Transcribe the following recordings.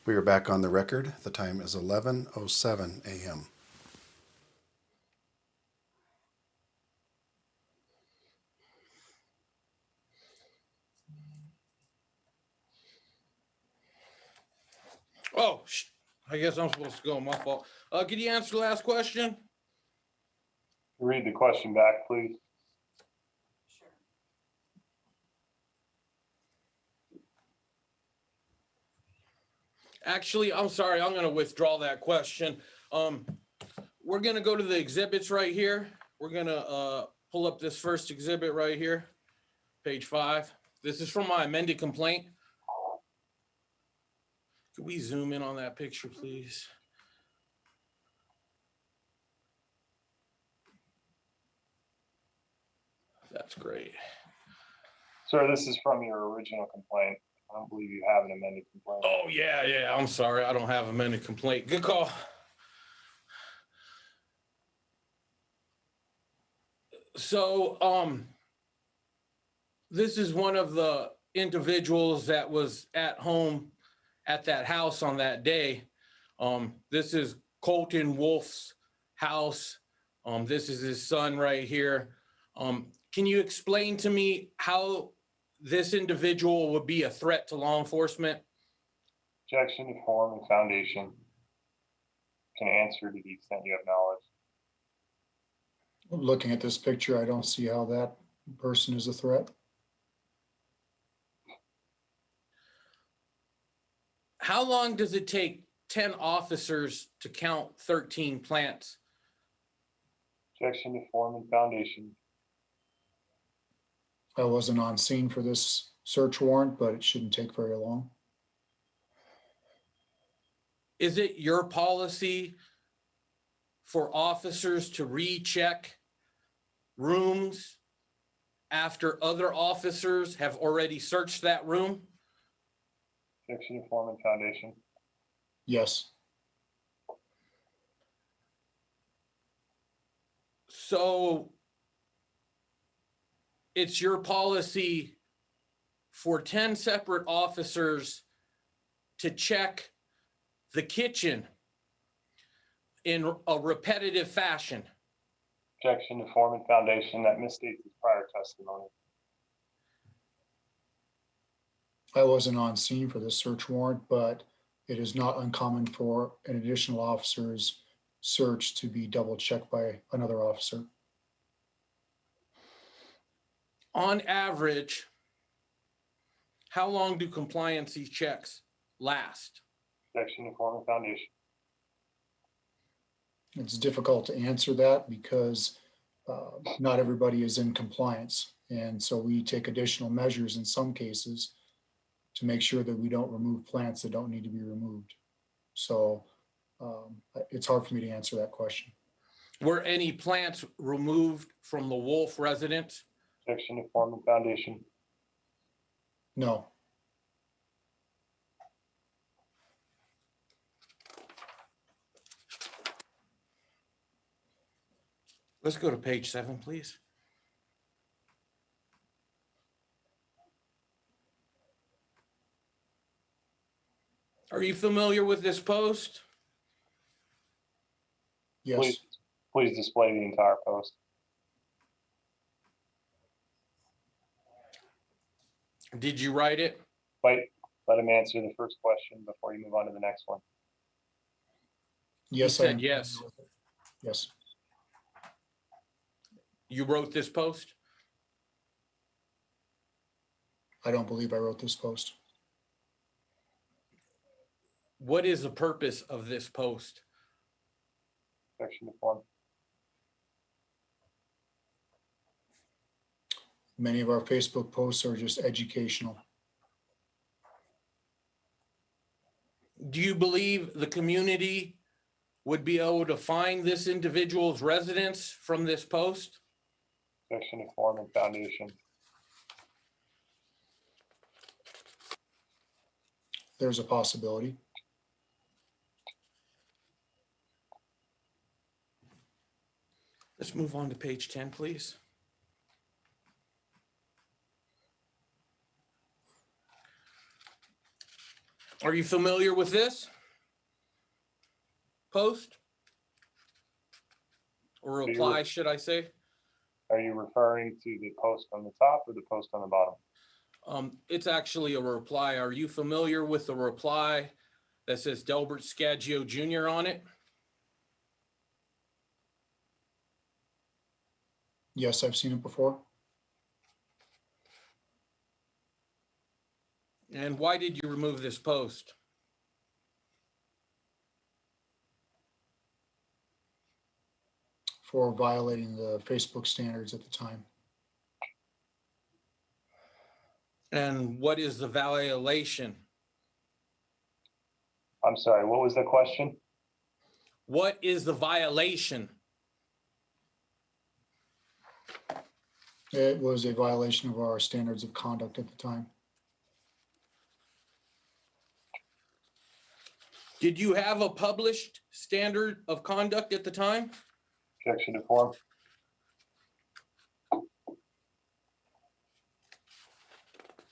We are back on the record. The time is 11:07 a.m. Oh, I guess I'm supposed to go. My fault. Could you answer the last question? Read the question back, please. Actually, I'm sorry. I'm going to withdraw that question. We're going to go to the exhibits right here. We're going to pull up this first exhibit right here, page 5. This is from my amended complaint. Could we zoom in on that picture, please? That's great. Sir, this is from your original complaint. I don't believe you have an amended complaint. Oh, yeah. I'm sorry. I don't have an amended complaint. Good call. So, this is one of the individuals that was at home at that house on that day. This is Colton Wolf's house. This is his son right here. Can you explain to me how this individual would be a threat to law enforcement? Objection to form and foundation. Can answer to the extent you have knowledge. Looking at this picture, I don't see how that person is a threat. How long does it take 10 officers to count 13 plants? Objection to form and foundation. I wasn't on scene for this search warrant, but it shouldn't take very long. Is it your policy for officers to recheck rooms after other officers have already searched that room? Objection to form and foundation. Yes, So it's your policy for 10 separate officers to check the kitchen in a repetitive fashion. Objection to form and foundation. That misstates his prior testimony. I wasn't on scene for this search warrant, but it is not uncommon for an additional officer's search to be double checked by another officer. On average, how long do compliancy checks last? Objection to form and foundation. It's difficult to answer that because not everybody is in compliance. And so we take additional measures in some cases to make sure that we don't remove plants that don't need to be removed. So it's hard for me to answer that question. Were any plants removed from the Wolf residence? Objection to form and foundation. No. Let's go to page 7, please. Are you familiar with this post? Yes. Please display the entire post. Did you write it? Wait, let him answer the first question before you move on to the next one. Yes. He said I am yes. familiar with it. Yes. You wrote this post? I don't believe I wrote this post. What is the purpose of this post? Objection to form. Many of our Facebook posts are just educational. Do you believe the community would be able to find this individual's residence from this post? Objection to form and foundation. There's a possibility. Let's move on to page 10, please. Are you familiar with this post? Or reply, should I say? Are you referring to the post on the top or the post on the bottom? It's actually a reply. Are you familiar with the reply that says Delbert Scagio Jr. on it? Yes, I've seen it before. And why did you remove this post? For violating the Facebook standards at the time. And what is the violation? I'm sorry, what was the question? What is the violation? It was a violation of our standards of conduct at the time. Did you have a published standard of conduct at the time? Objection to form.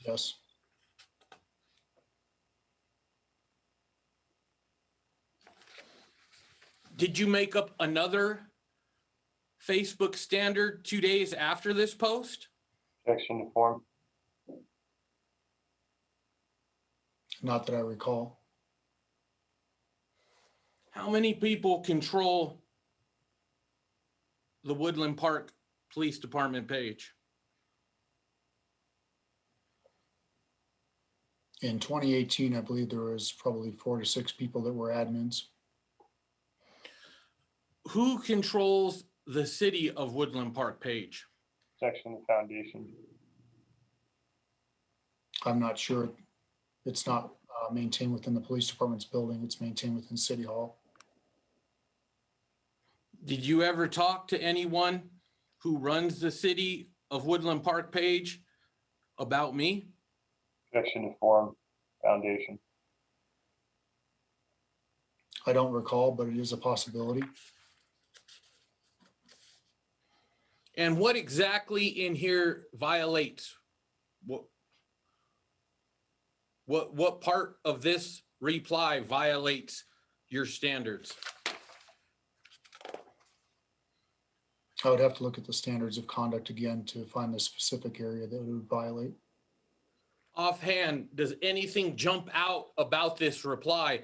Yes, Did you make up another Facebook standard 2 days after this post? Objection to form. not that I recall. How many people control the Woodland Park Police Department page? In 2018, I believe there was probably 4 to 6 people that were admins. Who controls the City of Woodland Park page? Objection to foundation. I'm not sure. It's not maintained within the police department's building. It's maintained within City Hall. Did you ever talk to anyone who runs the City of Woodland Park page about me? Objection to form. Foundation. I don't recall, but it is a possibility. And what exactly in here violates? What part of this reply violates your standards? I would have to look at the standards of conduct again to find the specific area that it would violate. Offhand, does anything jump out about this reply?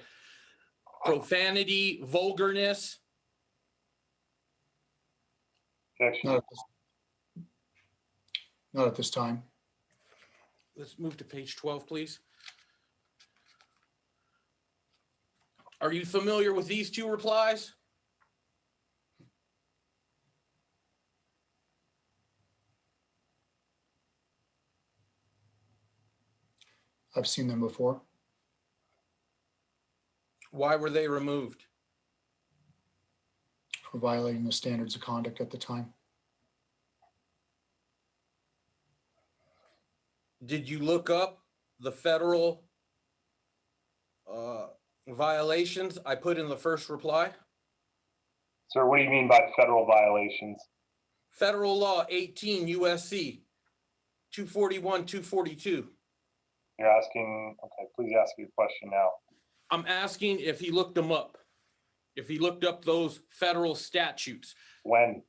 Profanity, vulgarness? Objection. Not at this time. Let's move to page 12, please. Are you familiar with these two replies? I've seen them before. Why were they removed? For violating the standards of conduct at the time. Did you look up the federal violations I put in the first reply? Sir, what do you mean by federal violations? Federal law 18 USC 241, 242. You're asking, okay, please ask your question now. I'm asking if he looked them up. If he looked up those federal statutes When?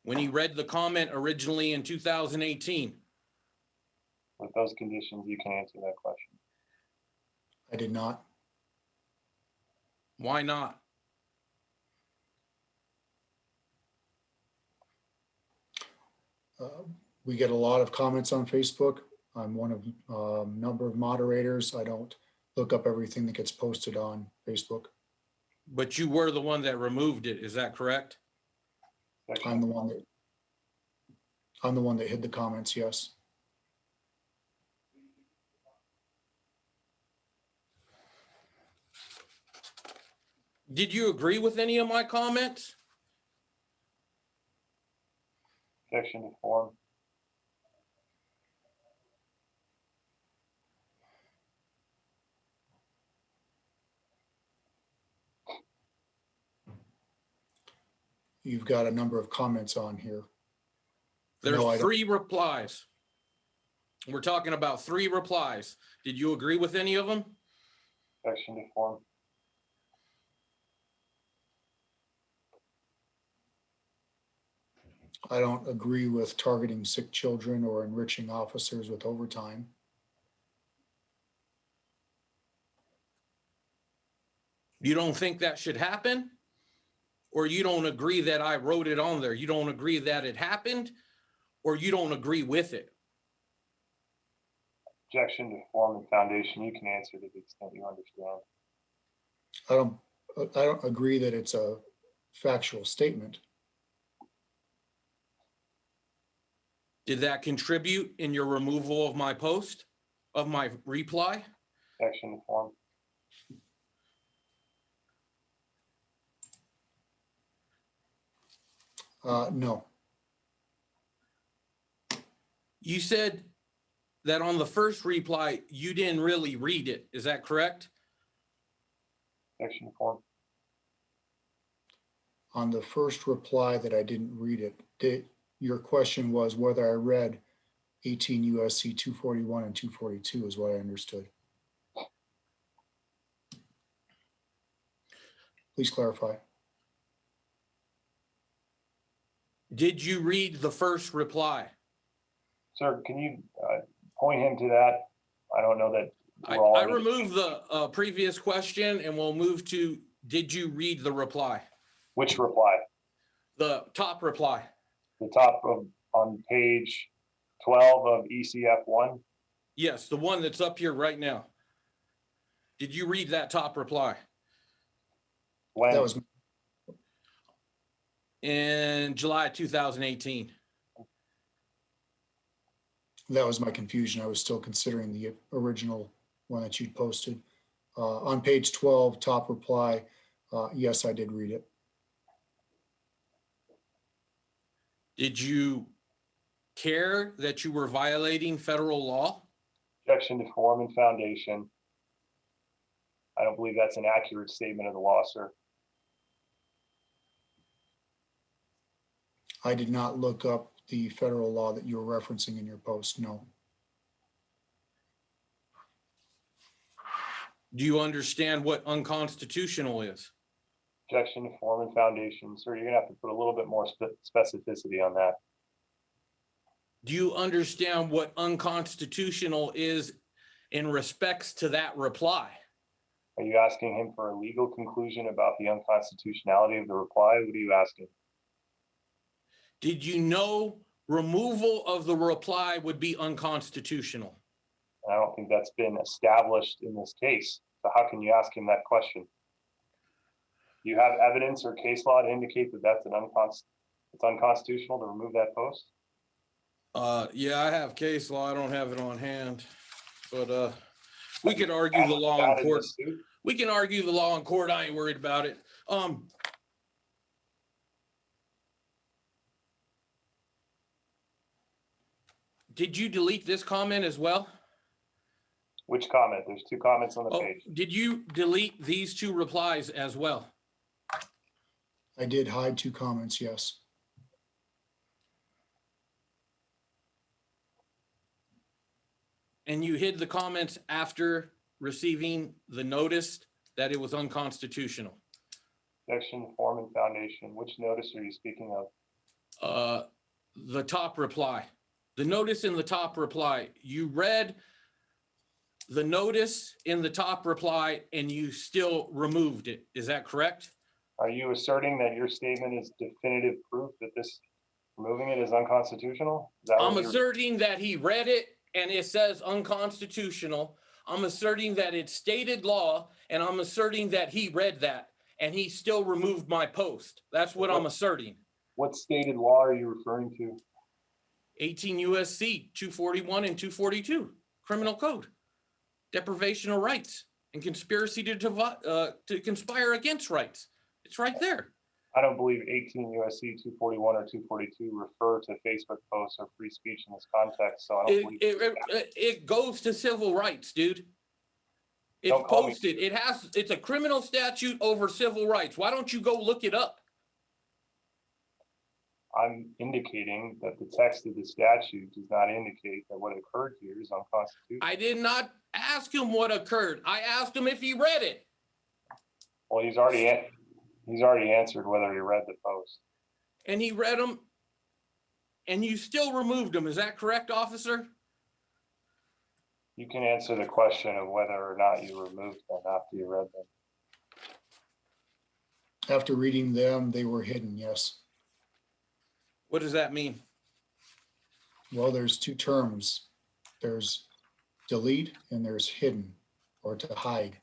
when he read the comment originally in 2018. With those conditions, you can answer that question. I did not. Why not? We get a lot of comments on Facebook. I'm one of a number of moderators. I don't look up everything that gets posted on Facebook. But you were the one that removed it, is that correct? Objection. I'm the one that hid the comments, yes. Did you agree with any of my comments? Objection to form. You've got a number of comments on here. There's No, I don't. 3 replies. We're talking about 3 replies. Did you agree with any of them? Objection to form. I don't agree with targeting sick children or enriching officers with overtime. You don't think that should happen? Or you don't agree that I wrote it on there? You don't agree that it happened? Or you don't agree with it? Objection to form and foundation. You can answer to the extent you understand. I don't agree that it's a factual statement. Did that contribute in your removal of my post, of my reply? Objection to form. No, You said that on the first reply, you didn't really read it. Is that correct? Objection to form. on the first reply that I didn't read it, your question was whether I read 18 USC 241 and 242 is what I understood. Please clarify. Did you read the first reply? Sir, can you point him to that? I don't know that. I removed the previous question and we'll move to, did you read the reply? Which reply? The top reply. The top of, on page 12 of ECF 1? Yes, the one that's up here right now. Did you read that top reply? When? That was In July 2018. my confusion. I was still considering the original one that you'd posted. On page 12, top reply, yes, I did read it. Did you care that you were violating federal law? Objection to form and foundation. I don't believe that's an accurate statement of the law, sir. I did not look up the federal law that you were referencing in your post, no. Do you understand what unconstitutional is? Objection to form and foundation. Sir, you're gonna have to put a little bit more specificity on that. Do you understand what unconstitutional is in respects to that reply? Are you asking him for a legal conclusion about the unconstitutionality of the reply? What are you asking? Did you know removal of the reply would be unconstitutional? I don't think that's been established in this case. So how can you ask him that question? Do you have evidence or case law to indicate that that's it's unconstitutional to remove that post? Yeah, I have case law. I don't have it on hand, but we could argue the law in court. We can argue the law in court. I ain't worried about it. Did you delete this comment as well? Which comment? There's 2 comments on the page. Did you delete these 2 replies as well? I did hide 2 comments, yes. And you hid the comments after receiving the notice that it was unconstitutional? Objection to form and foundation. Which notice are you speaking of? The top reply. The notice in the top reply. You read the notice in the top reply and you still removed it. Is that correct? Are you asserting that your statement is definitive proof that this removing it is unconstitutional? Is that I'm what you're- asserting that he read it and it says unconstitutional. I'm asserting that it's stated law, and I'm asserting that he read that and he still removed my post. That's what I'm asserting. What stated law are you referring to? 18 USC 241 and 242, criminal code, deprivation of rights and conspiracy to conspire against rights. It's right there. I don't believe 18 USC 241 or 242 refer to Facebook posts or free speech in this context. So I don't believe It goes to civil rights, dude. It's Don't call me- posted. It's a criminal statute over civil rights. Why don't you go look it up? I'm indicating that the text of the statute does not indicate that what occurred here is unconstitutional. I did not ask him what occurred. I asked him if he read it. Well, he's already answered whether he read the post. And he read them, and you still removed them. Is that correct, officer? You can answer the question of whether or not you removed them after you read them. After reading them, they were hidden, yes. What does that mean? Well, there's two terms. There's delete and there's hidden or to hide.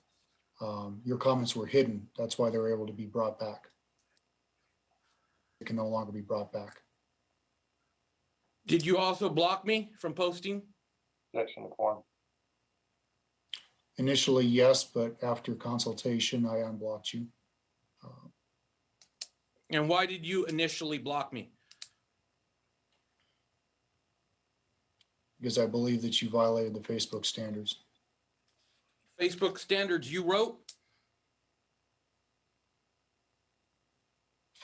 Your comments were hidden. That's why they were able to be brought back. They can no longer be brought back. Did you also block me from posting? Objection to form. Initially, yes, but after consultation, I unblocked you. And why did you initially block me? Because I believe that you violated the Facebook standards. Facebook standards you wrote?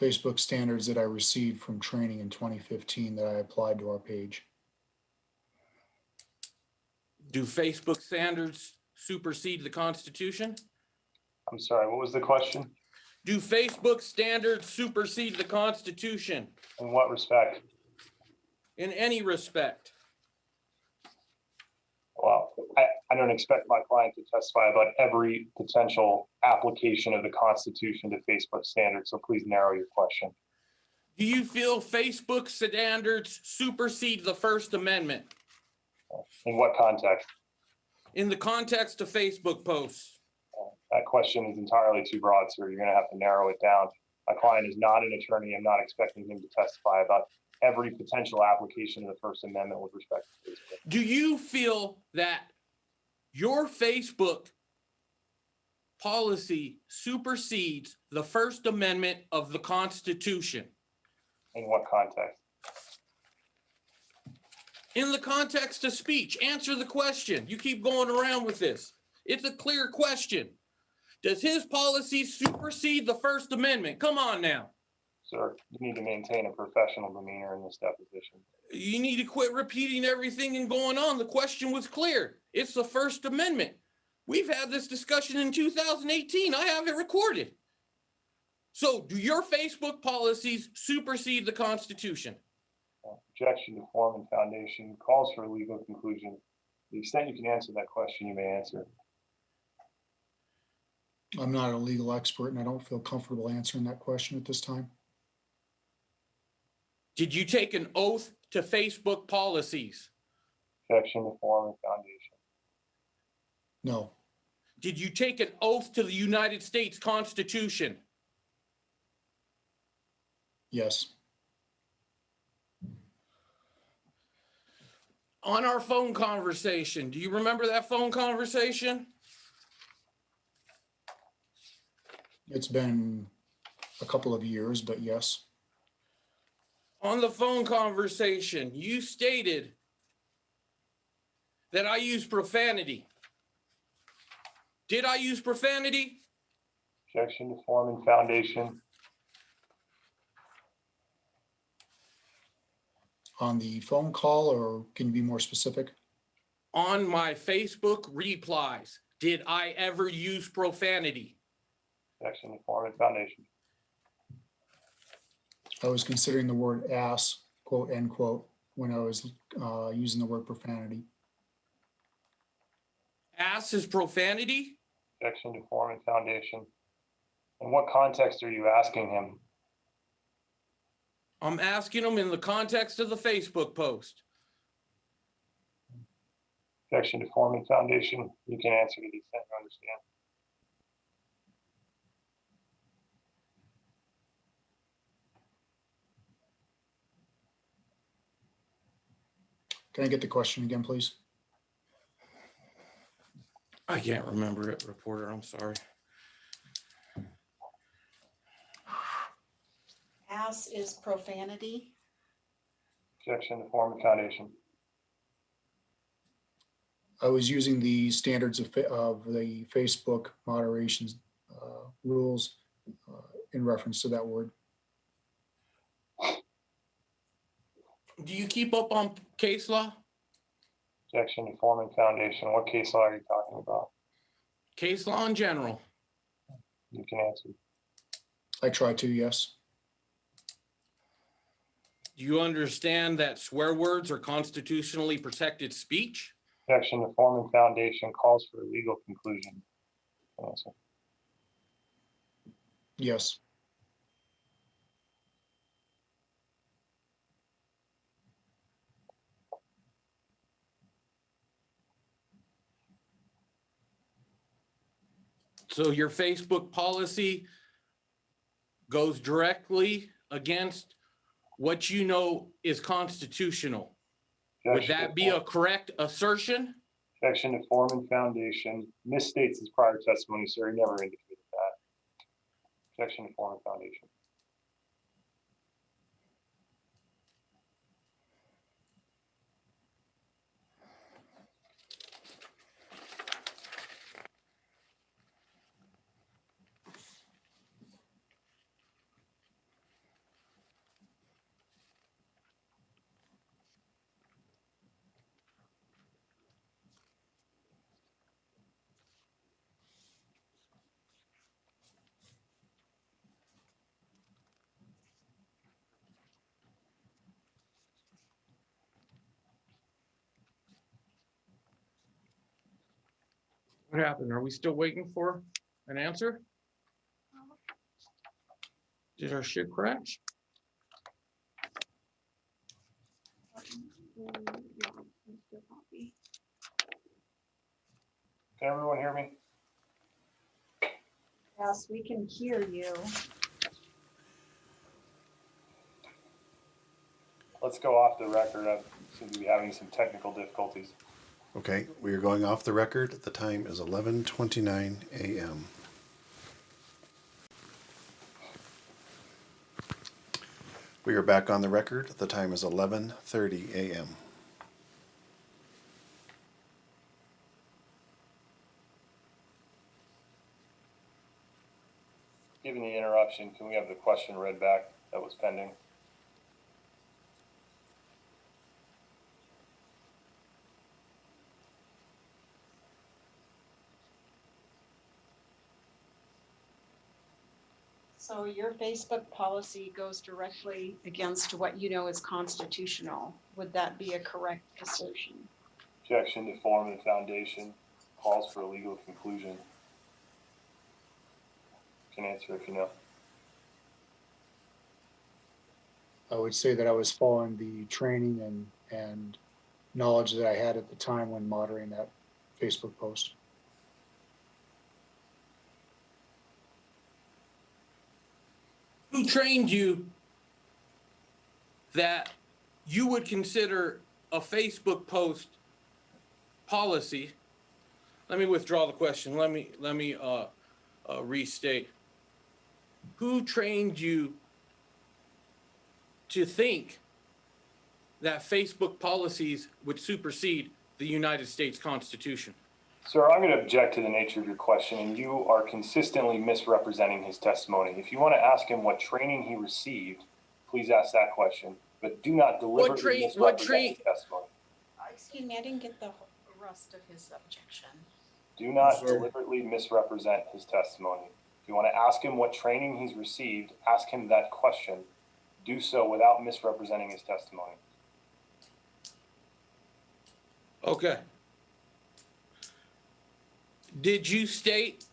Facebook standards that I received from training in 2015 that I applied to our page. Do Facebook standards supersede the Constitution? I'm sorry, what was the question? Do Facebook standards supersede the Constitution In what respect? in any respect? Well, I don't expect my client to testify about every potential application of the Constitution to Facebook standards, so please narrow your question. Do you feel Facebook standards supersede the First Amendment In what context? in the context of Facebook posts? That question is entirely too broad, sir. You're going to have to narrow it down. My client is not an attorney. I'm not expecting him to testify about every potential application of the First Amendment with respect to Facebook. Do you feel that your Facebook policy supersedes the First Amendment of the Constitution? In what context? In the context of speech, answer the question. You keep going around with this. It's a clear question. Does his policy supersede the First Amendment? Come on now. Sir, you need to maintain a professional demeanor in this deposition. You need to quit repeating everything and going on. The question was clear. It's the First Amendment. We've had this discussion in 2018. I have it recorded. So do your Facebook policies supersede the Constitution? Objection to form and foundation calls for a legal conclusion. To the extent you can answer that question, you may answer. I'm not a legal expert and I don't feel comfortable answering that question at this time. Did you take an oath to Facebook policies? Objection to form and foundation. No, Did you take an oath to the United States Constitution? yes, On our phone conversation, do you remember that phone conversation? it's been a couple of years, but yes, On the phone conversation, you stated that I use profanity. Did I use profanity? Objection to form and foundation. on the phone call, or can you be more specific? On my Facebook replies, did I ever use profanity? Objection to form and foundation. I was considering the word ass, quote, end quote, when I was using the word profanity. Ass is profanity? Objection to form and foundation. In what context are you asking him? I'm asking them in the context of the Facebook post. Objection to form and foundation. You can answer to the extent you understand. Can I get the question again, please? I can't remember it, reporter, I'm sorry. Ass is profanity. Objection to form and foundation. I was using the standards of the Facebook moderation rules in reference to that word. Do you keep up on case law? Objection to form and foundation. What case law are you talking about? Case law in general. You can answer. I try to, yes. Do you understand that swear words are constitutionally protected speech? Objection to form and foundation calls for a legal conclusion. Answer. Yes. So your Facebook policy goes directly against what you know is constitutional. Would Objection that to be a form- correct assertion? Objection to form and foundation misstates his prior testimony, sir. He never indicated that. Objection to form and foundation. What happened? Are we still waiting for an answer? Did our shit crash? Can everyone hear me? Yes, we can hear you. Let's go off the record. I seem to be having some technical difficulties. Okay, we are going off the record. The time is 11:29 a.m. We are back on the record. The time is 11:30 a.m. Given the interruption, can we have the question read back that was pending? So your Facebook policy goes directly against what you know is constitutional. Would that be a correct assertion? Objection to form and foundation calls for a legal conclusion. You can answer if you know. I would say that I was following the training and knowledge that I had at the time when moderating that Facebook post. Who trained you that you would consider a Facebook post policy? Let me withdraw the question. Let me restate. Who trained you to think that Facebook policies would supersede the United States Constitution? Sir, I'm going to object to the nature of your question, and you are consistently misrepresenting his testimony. If you want to ask him what training he received, please ask that question, but do not deliberately misrepresent his testimony. Excuse me, I didn't get the rest of his objection. Do not Sir. deliberately misrepresent his testimony. If you want to ask him what training he's received, ask him that question. Do so without misrepresenting his testimony. Okay. Did you state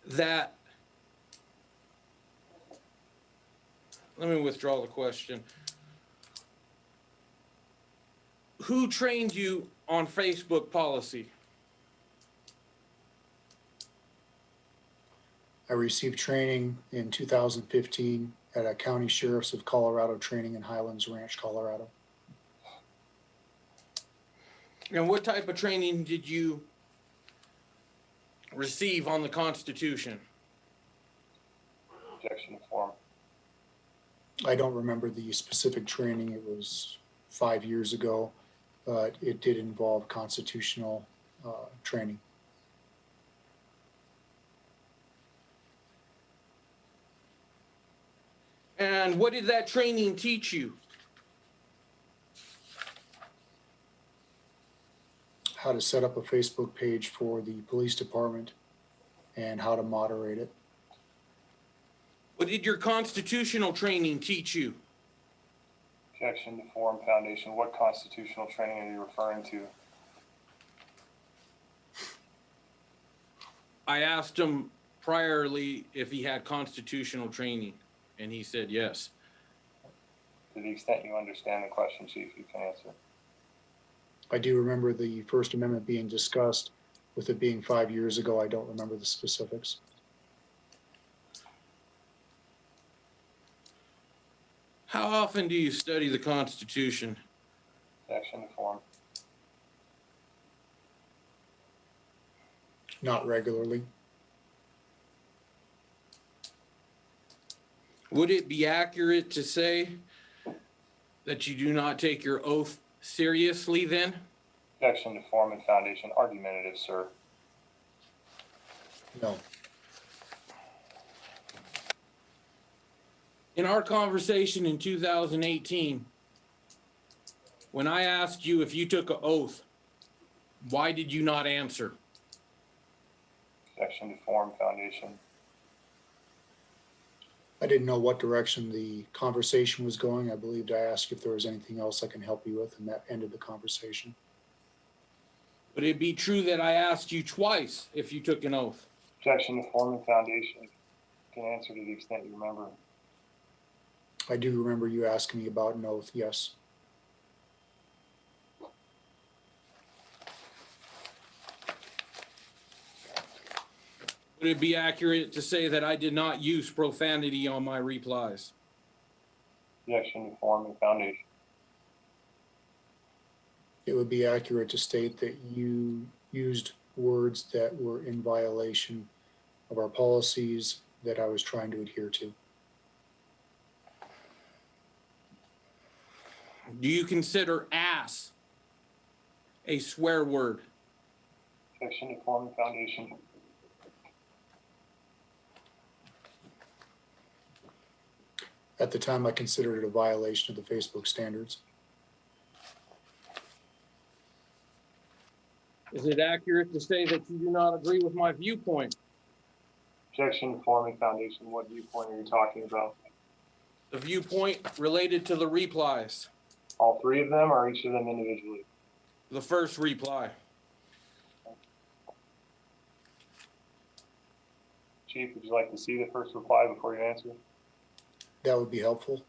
that? Let me withdraw the question. Who trained you on Facebook policy? I received training in 2015 at a County Sheriffs of Colorado training in Highlands Ranch, Colorado. And what type of training did you receive on the Constitution? Objection to form. I don't remember the specific training. It was 5 years ago, but it did involve constitutional training. And what did that training teach you? How to set up a Facebook page for the police department and how to moderate it. What did your constitutional training teach you? Objection to form foundation. What constitutional training are you referring to? I asked him priorly if he had constitutional training, and he said yes. To the extent you understand the question, Chief, you can answer. I do remember the First Amendment being discussed. With it being 5 years ago, I don't remember the specifics. How often do you study the Constitution? Objection to form. Not regularly. Would it be accurate to say that you do not take your oath seriously then? Objection to form and foundation. Argumentative, sir. No. In our conversation in 2018, when I asked you if you took an oath, why did you not answer? Objection to form foundation. I didn't know what direction the conversation was going. I believed I asked if there was anything else I can help you with, and that ended the conversation. Would it be true that I asked you twice if you took an oath? Objection to form and foundation. You can answer to the extent you remember. I do remember you asking me about an oath, yes. Would it be accurate to say that I did not use profanity on my replies? Objection to form and foundation. It would be accurate to state that you used words that were in violation of our policies that I was trying to adhere to. Do you consider ass a swear word? Objection to form and foundation. At the time, I considered it a violation of the Facebook standards. Is it accurate to say that you do not agree with my viewpoint? Objection to form and foundation. What viewpoint are you talking about? The viewpoint related to the replies. All three of them or each of them individually? The first reply. Chief, would you like to see the first reply before you answer? That would be helpful.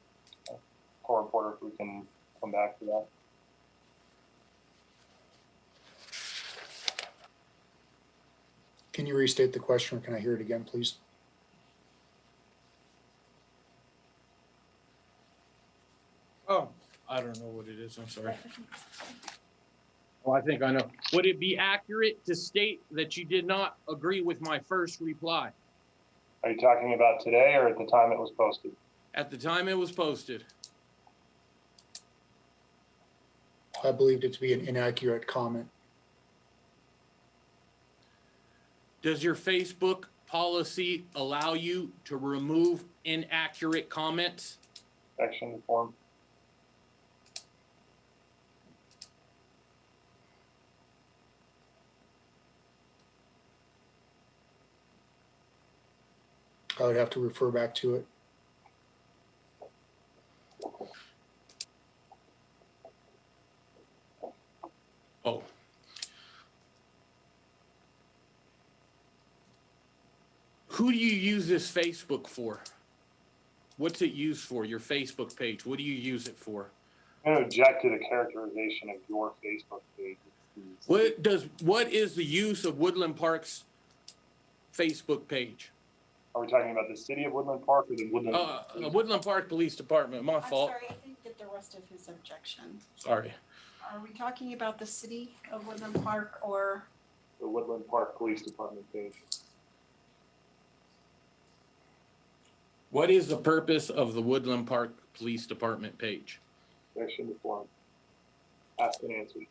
Court reporter, if we can come back to that. Can you restate the question, or can I hear it again, please? Oh, I don't know what it is. I'm sorry. Oh, I think I know. Would it be accurate to state that you did not agree with my first reply Are you talking about today or at the time it was posted? at the time it was posted? I believed it to be an inaccurate comment. Does your Facebook policy allow you to remove inaccurate comments? Objection to form. I would have to refer back to it. Oh. Who do you use this Facebook for? What's it used for, your Facebook page? What do you use it for? I'm going to object to the characterization of your Facebook page. What is the use of Woodland Park's Facebook page? Are we talking about the city of Woodland Park or the Woodland? The Woodland Park Police Department, my I'm fault. sorry, I didn't get the rest of his objection. Sorry. Are we talking about the city of Woodland Park or? The Woodland Park Police Department page. What is the purpose of the Woodland Park Police Department page? Objection to form. Asked and answered.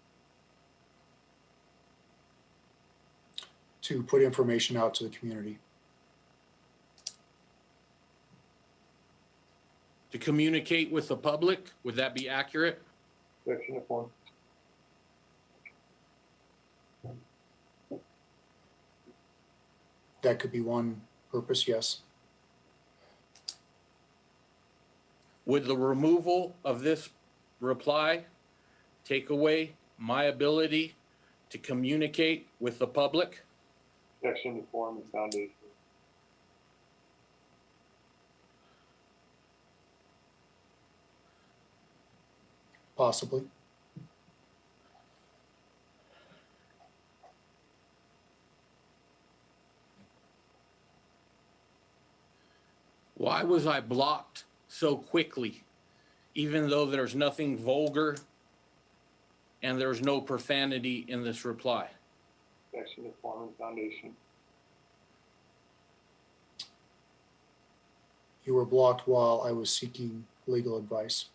To put information out to the community. communicate with the public. Would that be accurate? Objection to form. That could be one purpose, yes. Would the removal of this reply take away my ability to communicate with the public? Objection to form and foundation. Possibly. Why was I blocked so quickly, even though there's nothing vulgar and there's no profanity in this reply? Objection to form and foundation. You were blocked while I was seeking legal advice.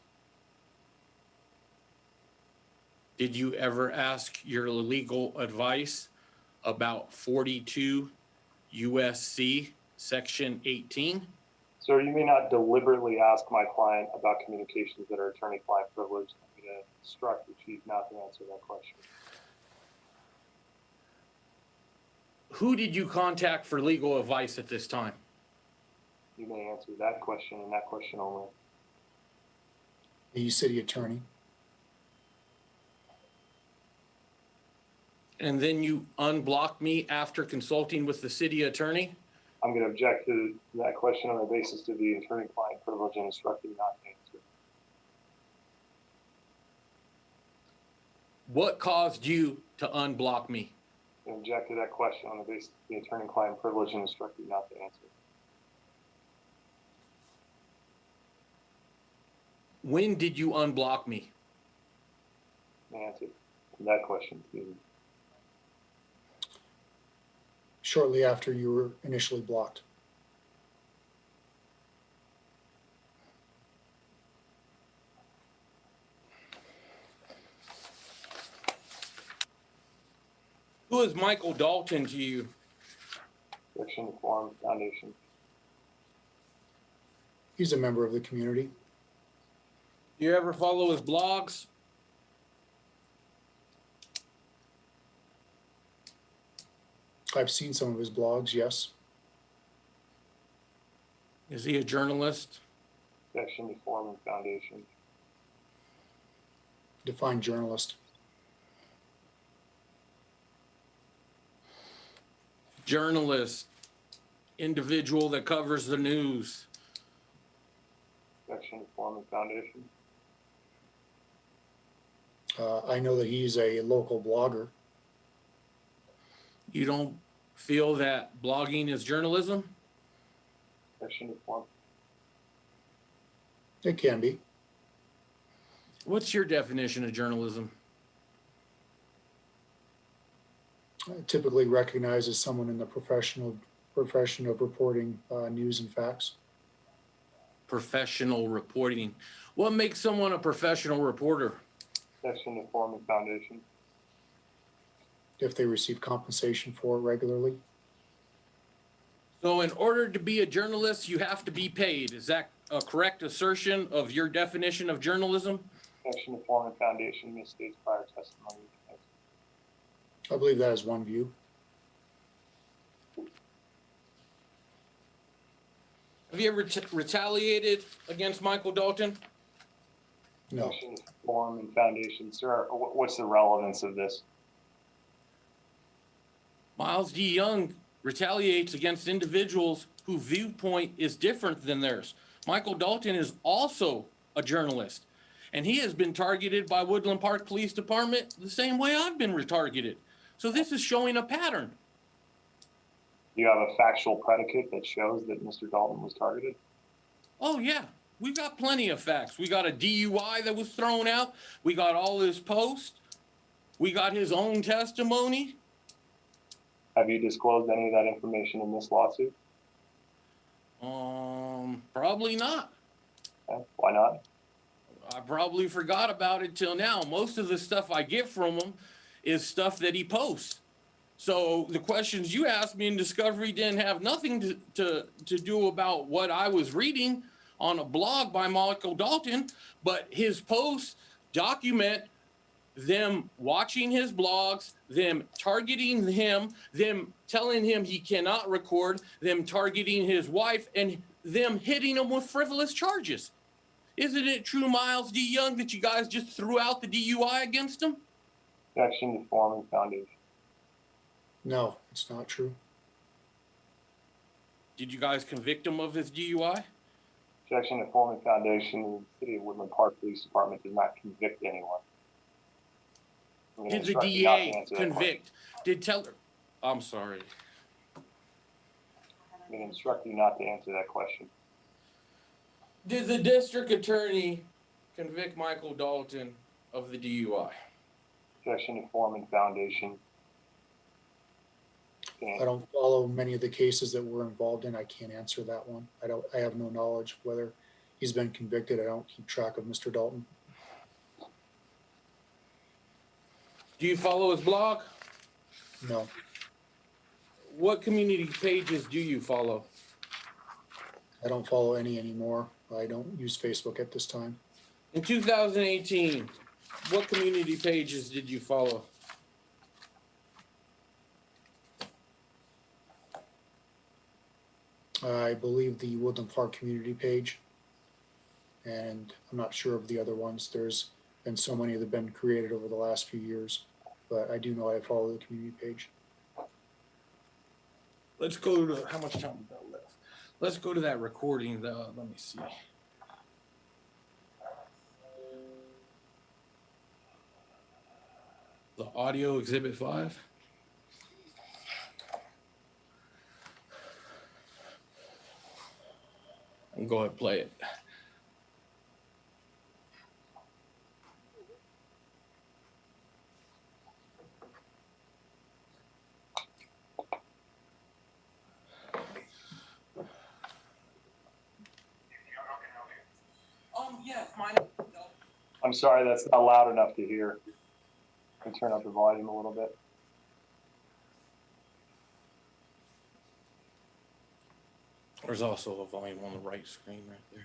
Did you ever ask your legal advice about 42 USC Section 18? Sir, you may not deliberately ask my client about communications that are attorney-client privileged. I'm going to instruct the chief not to answer that question. Who did you contact for legal advice at this time? You may answer that question and that question only. The city attorney. And then you unblocked me after consulting with the city attorney? I'm going to object to that question on the basis of the attorney-client privilege and instruct you not to answer. What caused you to unblock me? I object to that question on the basis of the attorney-client privilege and instruct you not to answer. When did you unblock me? May answer that question, please. Shortly after you were initially blocked. Who is Michael Dalton to you? Objection to form, foundation. He's a member of the community. Do you ever follow his blogs? I've seen some of his blogs, yes. Is he a journalist? Objection to form and foundation. Define journalist. Journalist, individual that covers the news. Objection to form and foundation. I know that he's a local blogger. You don't feel that blogging is journalism? Objection to form. It can be. What's your definition of journalism? Typically recognized as someone in the profession of reporting news and facts. Professional reporting. What makes someone a professional reporter? Objection to form and foundation. If they receive compensation for it regularly. So in order to be a journalist, you have to be paid. Is that a correct assertion of your definition of journalism? Objection to form and foundation misstates prior testimony. I believe that is one view. Have you ever retaliated against Michael Dalton? No. Objection to form and foundation. Sir, what's the relevance of this? Miles D. Young retaliates against individuals whose viewpoint is different than theirs. Michael Dalton is also a journalist, and he has been targeted by Woodland Park Police Department the same way I've been retargeted. So this is showing a pattern. Do you have a factual predicate that shows that Mr. Dalton was targeted? Oh yeah, we got plenty of facts. We got a DUI that was thrown out. We got all his posts. We got his own testimony. Have you disclosed any of that information in this lawsuit? Probably not. Okay. Why not? I probably forgot about it till now. Most of the stuff I get from him is stuff that he posts. So the questions you asked me in discovery didn't have nothing to do about what I was reading. on a blog by Michael Dalton, but his posts document them watching his blogs, them targeting him, them telling him he cannot record, them targeting his wife, and them hitting him with frivolous charges. Isn't it true, Miles D. Young, that you guys just threw out the DUI against him? Objection to form and foundation. No, it's not true. Did you guys convict him of his DUI? Objection to form and foundation. The City of Woodland Park Police Department did not convict anyone. I'm gonna Did the instruct you not to DA answer that question. convict? Did Teller? I'm sorry. I'm going to instruct you not to answer that question. Did the district attorney convict Michael Dalton of the DUI? Objection to form and foundation. I don't follow many of the cases that we're involved in. I can't answer that one. I have no knowledge whether he's been convicted. I don't keep track of Mr. Dalton. Do you follow his blog? No, What community pages do you follow? I don't follow any anymore. I don't use Facebook at this time. In 2018, what community pages did you follow? I believe the Woodland Park community page. And I'm not sure of the other ones. There's been so many that have been created over the last few years, but I do know I follow the community page. Let's go to, how much time we got left? Let's go to that recording. Let me see. The audio exhibit 5. And go ahead and play it. Yes, mine. I'm sorry, that's not loud enough to hear. Can turn up the volume a little bit. There's also a volume on the right screen right there.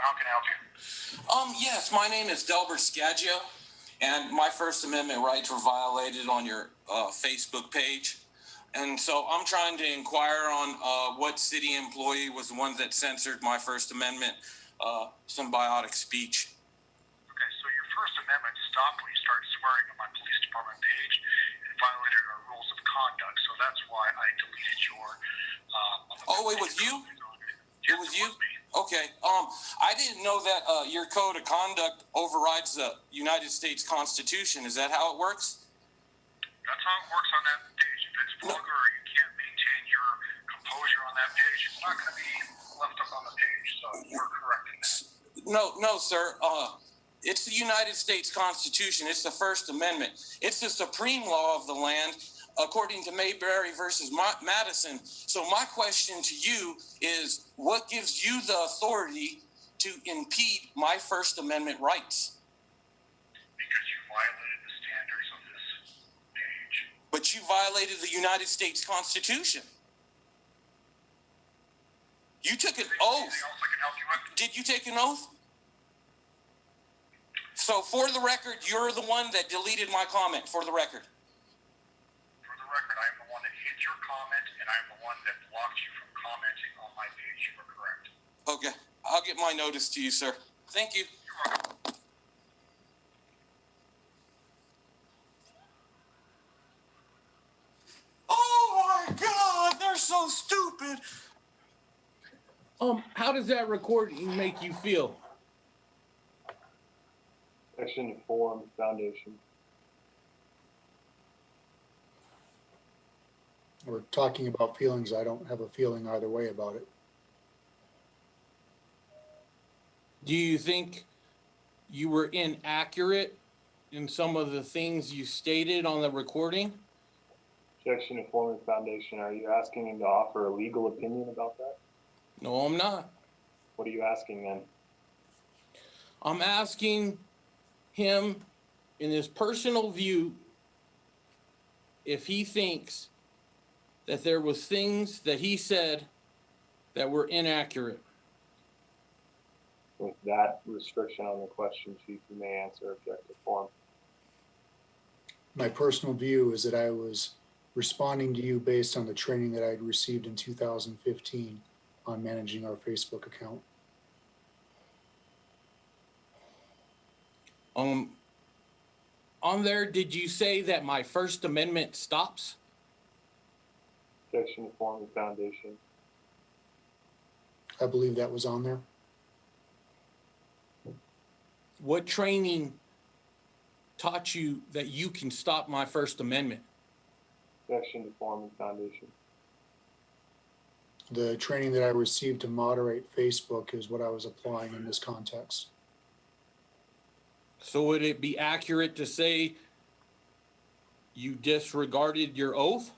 How can I help you? Yes, my name is Delbert Scagio, and my First Amendment rights were violated on your Facebook page. And so I'm trying to inquire on what city employee was the one that censored my First Amendment symbiotic speech. Okay, so your First Amendment stopped when you started swearing on my police department page and violated our rules of conduct. So that's why I deleted your. Oh, it was you? Yes, It was you? me. Okay. I didn't know that your code of conduct overrides the United States Constitution. Is that how it works? That's how it works on that page. If it's vulgar or you can't maintain your composure on that page, it's not going to be left up on the page. So you're correct in that. No, sir. It's the United States Constitution. It's the First Amendment. It's the supreme law of the land, according to Mayberry versus Madison. So my question to you is, what gives you the authority to impede my First Amendment rights? Because you violated the standards of this page. But you violated the United States Constitution. You took an oath. Anything else I can help you with? Did you take an oath? So for the record, you're the one that deleted my comment, for the record. For the record, I am the one that hid your comment, and I am the one that blocked you from commenting on my page. You are correct. Okay, I'll get my notice to you, sir. Thank you. You're welcome. Oh my God, they're so stupid. How does that recording make you feel? Section to form foundation. We're talking about feelings. I don't have a feeling either way about it. Do you think you were inaccurate in some of the things you stated on the recording? Objection to form and foundation. Are you asking him to offer a legal opinion about that? No, I'm not. What What are you asking then? I'm asking him in his personal view if he thinks that there was things that he said that were inaccurate. With that restriction on the question, Chief, you may answer objective form. My personal view is that I was responding to you based on the training that I'd received in 2015 on managing our Facebook account. On there, did you say that my First Amendment stops? Objection to form and foundation. I believe that was on there. What training taught you that you can stop my First Amendment? Objection to form and foundation. The training that I received to moderate Facebook is what I was applying in this context. So would it be accurate to say you disregarded your oath?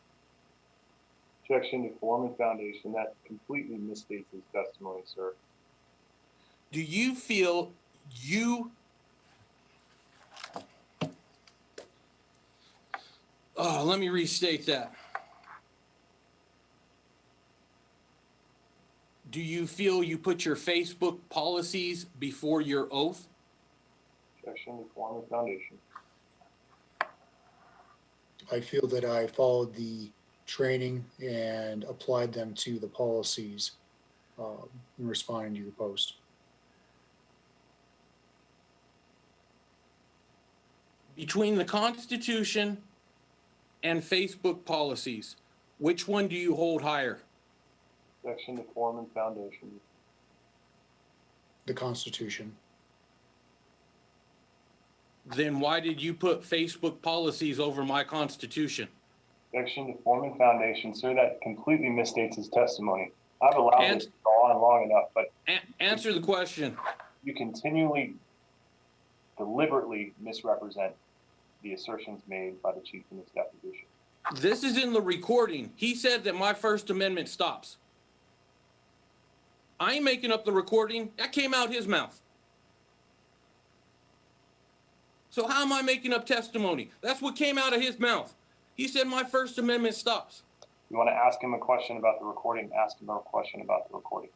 Objection to form and foundation. That completely misstates his testimony, sir. Do you feel you... let me restate that. Do you feel you put your Facebook policies before your oath? Objection to form and foundation. I feel that I followed the training and applied them to the policies in responding to your post. Between the Constitution and Facebook policies, which one do you hold higher? Objection to form and foundation. The Constitution. Then why did you put Facebook policies over my Constitution? Objection to form and foundation, sir. That completely misstates his testimony. I've allowed this to go on long enough, but Answer the question. you continually, deliberately misrepresent the assertions made by the chief in this deposition. This is in the recording. He said that my First Amendment stops. I ain't making up the recording. That came out his mouth. So how am I making up testimony? That's what came out of his mouth. He said my First Amendment stops. You want to ask him a question about the recording? Ask him a question about the recording.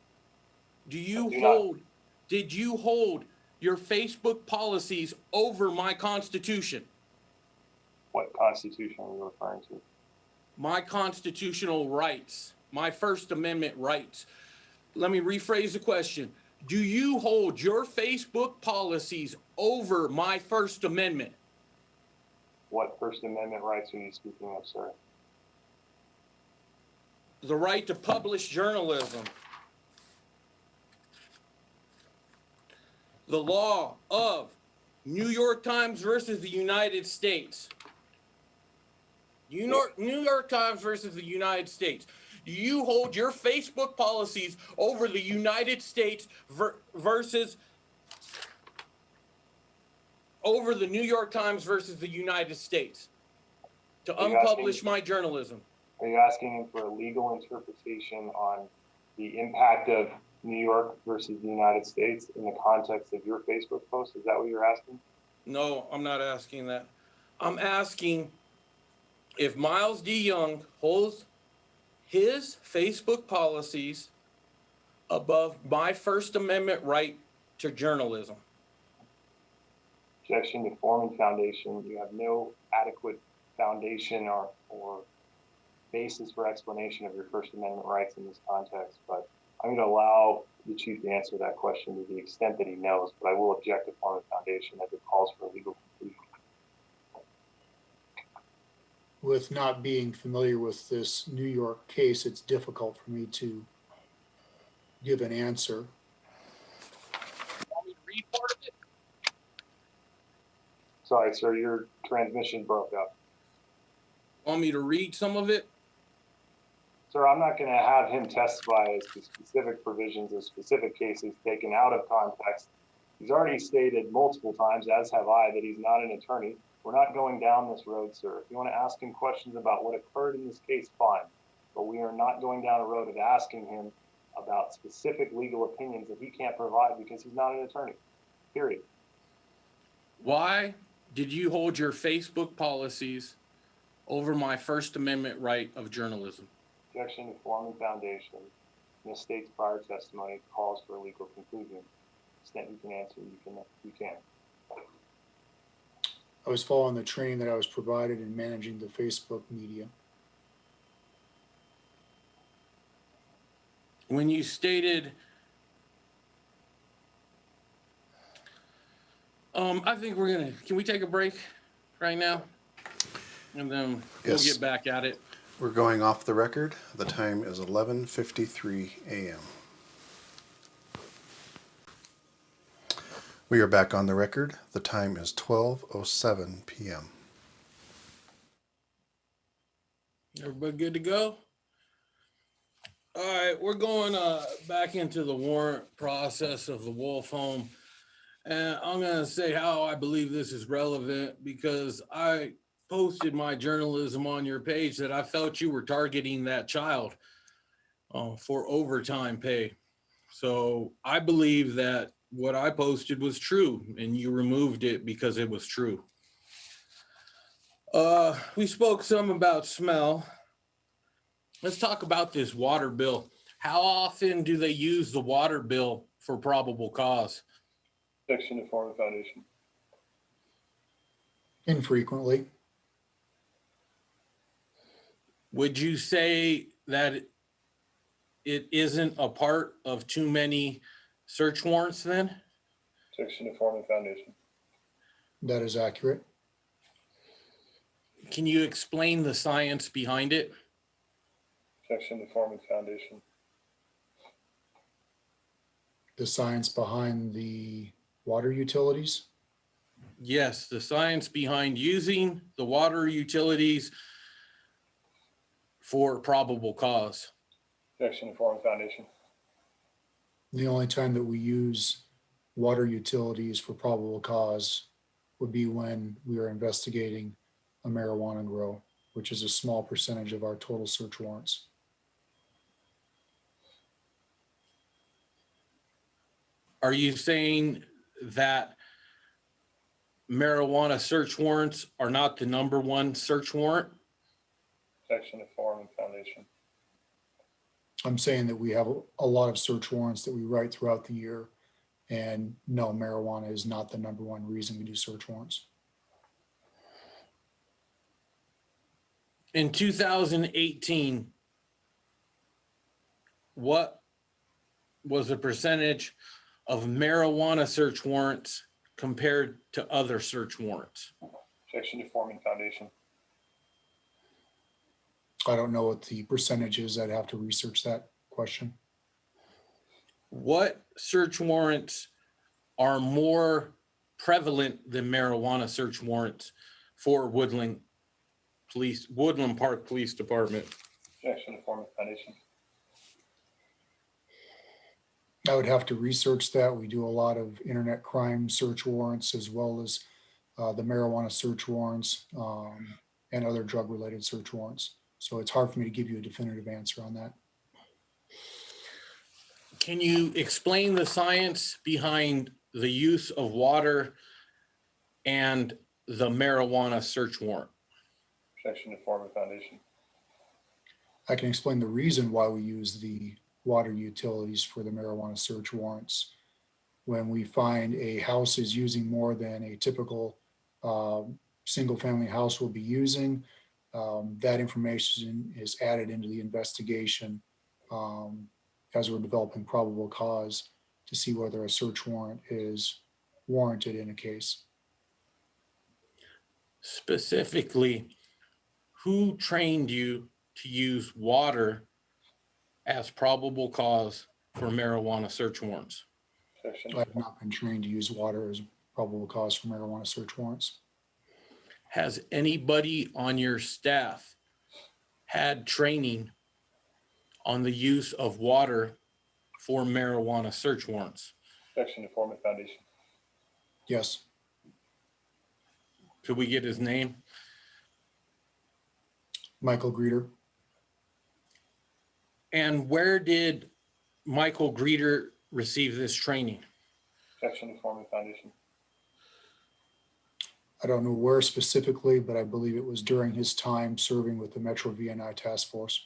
Did you hold your Facebook policies over my Constitution? What Constitution are you referring to? My constitutional rights, my First Amendment rights. Let me rephrase the question. Do you hold your Facebook policies over my First Amendment? What First Amendment rights are you speaking of, sir? The right to publish journalism. The law of New York Times versus the United States. New York Times versus the United States. You hold your Facebook policies over the United States versus over the New York Times versus the United States to unpublish my journalism. Are you asking him for a legal interpretation on the impact of New York versus the United States in the context of your Facebook post? Is that what you're asking? No, I'm not asking that. I'm asking if Miles D. Young holds his Facebook policies above my First Amendment right to journalism. Objection to form and foundation. You have no adequate foundation or basis for explanation of your First Amendment rights in this context, but I'm going to allow the chief to answer that question to the extent that he knows, but I will object to form and foundation as it calls for a legal conclusion. With not being familiar with this New York case, it's difficult for me to give an answer. Want me to read part of it? Sorry, sir, your transmission broke up. Want me to read some of it? Sir, I'm not going to have him testify as to specific provisions of specific cases taken out of context. He's already stated multiple times, as have I, that he's not an attorney. We're not going down this road, sir. If you want to ask him questions about what occurred in this case, fine. But we are not going down a road of asking him about specific legal opinions that he can't provide because he's not an attorney, period. Why did you hold your Facebook policies over my First Amendment right of journalism? Objection to form and foundation. Misstates prior testimony, calls for a legal conclusion. Extent you can answer, you can. I was following the training that I was provided in managing the Facebook media. When you stated, I think can we take a break right now? And then we'll Yes. get back at it. We're going off the record. The time is 11:53 a.m. We are back on the record. The time is 12:07 p.m. Everybody good to go? All right, we're going back into the warrant process of the Wolf home. And I'm going to say how I believe this is relevant because I posted my journalism on your page that I felt you were targeting that child for overtime pay. So I believe that what I posted was true and you removed it because it was true. We spoke some about smell. Let's talk about this water bill. How often do they use the water bill for probable cause? Objection to form and foundation. Infrequently. Would you say that it isn't a part of too many search warrants then? Objection to form and foundation. That is accurate. Can you explain the science behind it? Objection to form and foundation. The science behind the water utilities. Yes, the science behind using the water utilities for probable cause. Objection to form and foundation. The only time that we use water utilities for probable cause would be when we are investigating a marijuana grow, which is a small percentage of our total search warrants. Are you saying that marijuana search warrants are not the number one search warrant? Objection to form and foundation. I'm saying that we have a lot of search warrants that we write throughout the year, and no, marijuana is not the number one reason we do search warrants. In 2018, what was the percentage of marijuana search warrants compared to other search warrants? Objection to form and foundation. I don't know what the percentage is. I'd have to research that question. What search warrants are more prevalent than marijuana search warrants for Woodland Park Police Department? Objection to form and foundation. I would have to research that. We do a lot of internet crime search warrants as well as the marijuana search warrants and other drug-related search warrants. So it's hard for me to give you a definitive answer on that. Can you explain the science behind the use of water and the marijuana search warrant? Objection to form and foundation. I can explain the reason why we use the water utilities for the marijuana search warrants. When we find a house is using more than a typical single-family house will be using, that information is added into the investigation as we're developing probable cause to see whether a search warrant is warranted in a case. Specifically, who trained you to use water as probable cause for marijuana search warrants? Objection. I have not been trained to use water as probable cause for marijuana search warrants. Has anybody on your staff had training on the use of water for marijuana search warrants? Objection to form and foundation. Yes, Could we get his name? Michael Greeter. And where did Michael Greeter receive this training? Objection to form and foundation. I don't know where specifically, but I believe it was during his time serving with the Metro VNI Task Force.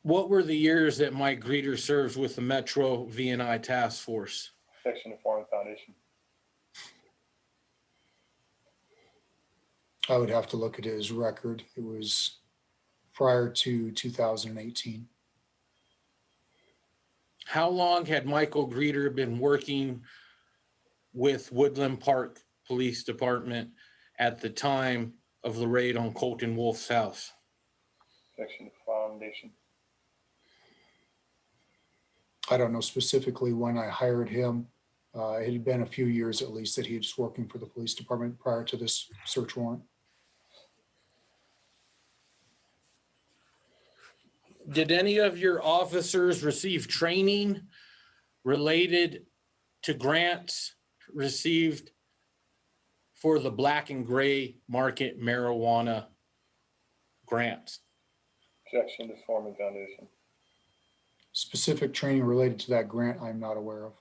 What were the years that Mike Greeter served with the Metro VNI Task Force? Objection to form and foundation. I would have to look at his record. It was prior to 2018. How long had Michael Greeter been working with Woodland Park Police Department at the time of the raid on Colton Wolf's house? Objection to foundation. I don't know specifically when I hired him. It had been a few years at least that he was working for the police department prior to this search warrant. Did any of your officers receive training related to grants received for the black and gray market marijuana grants? Objection to form and foundation. Specific training related to that grant, I'm not aware of.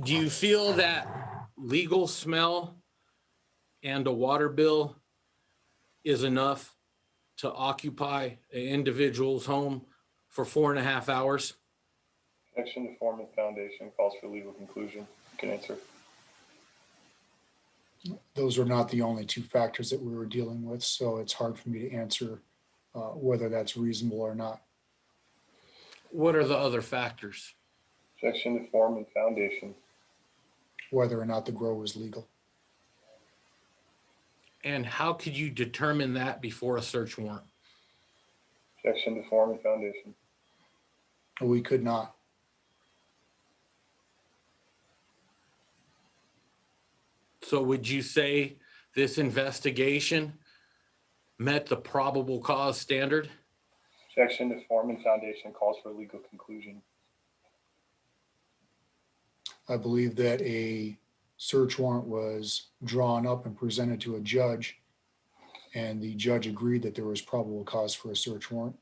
Do you feel that legal smell and a water bill is enough to occupy an individual's home for 4.5 hours? Objection to form and foundation. Calls for legal conclusion. You can answer. Those are not the only two factors that we were dealing with, so it's hard for me to answer whether that's reasonable or not. What are the other factors? Objection to form and foundation. Whether or not the grow was legal. And how could you determine that before a search warrant? Objection to form and foundation. We could not. So would you say this investigation met the probable cause standard? Objection to form and foundation. Calls for legal conclusion. I believe that a search warrant was drawn up and presented to a judge, and the judge agreed that there was probable cause for a search warrant.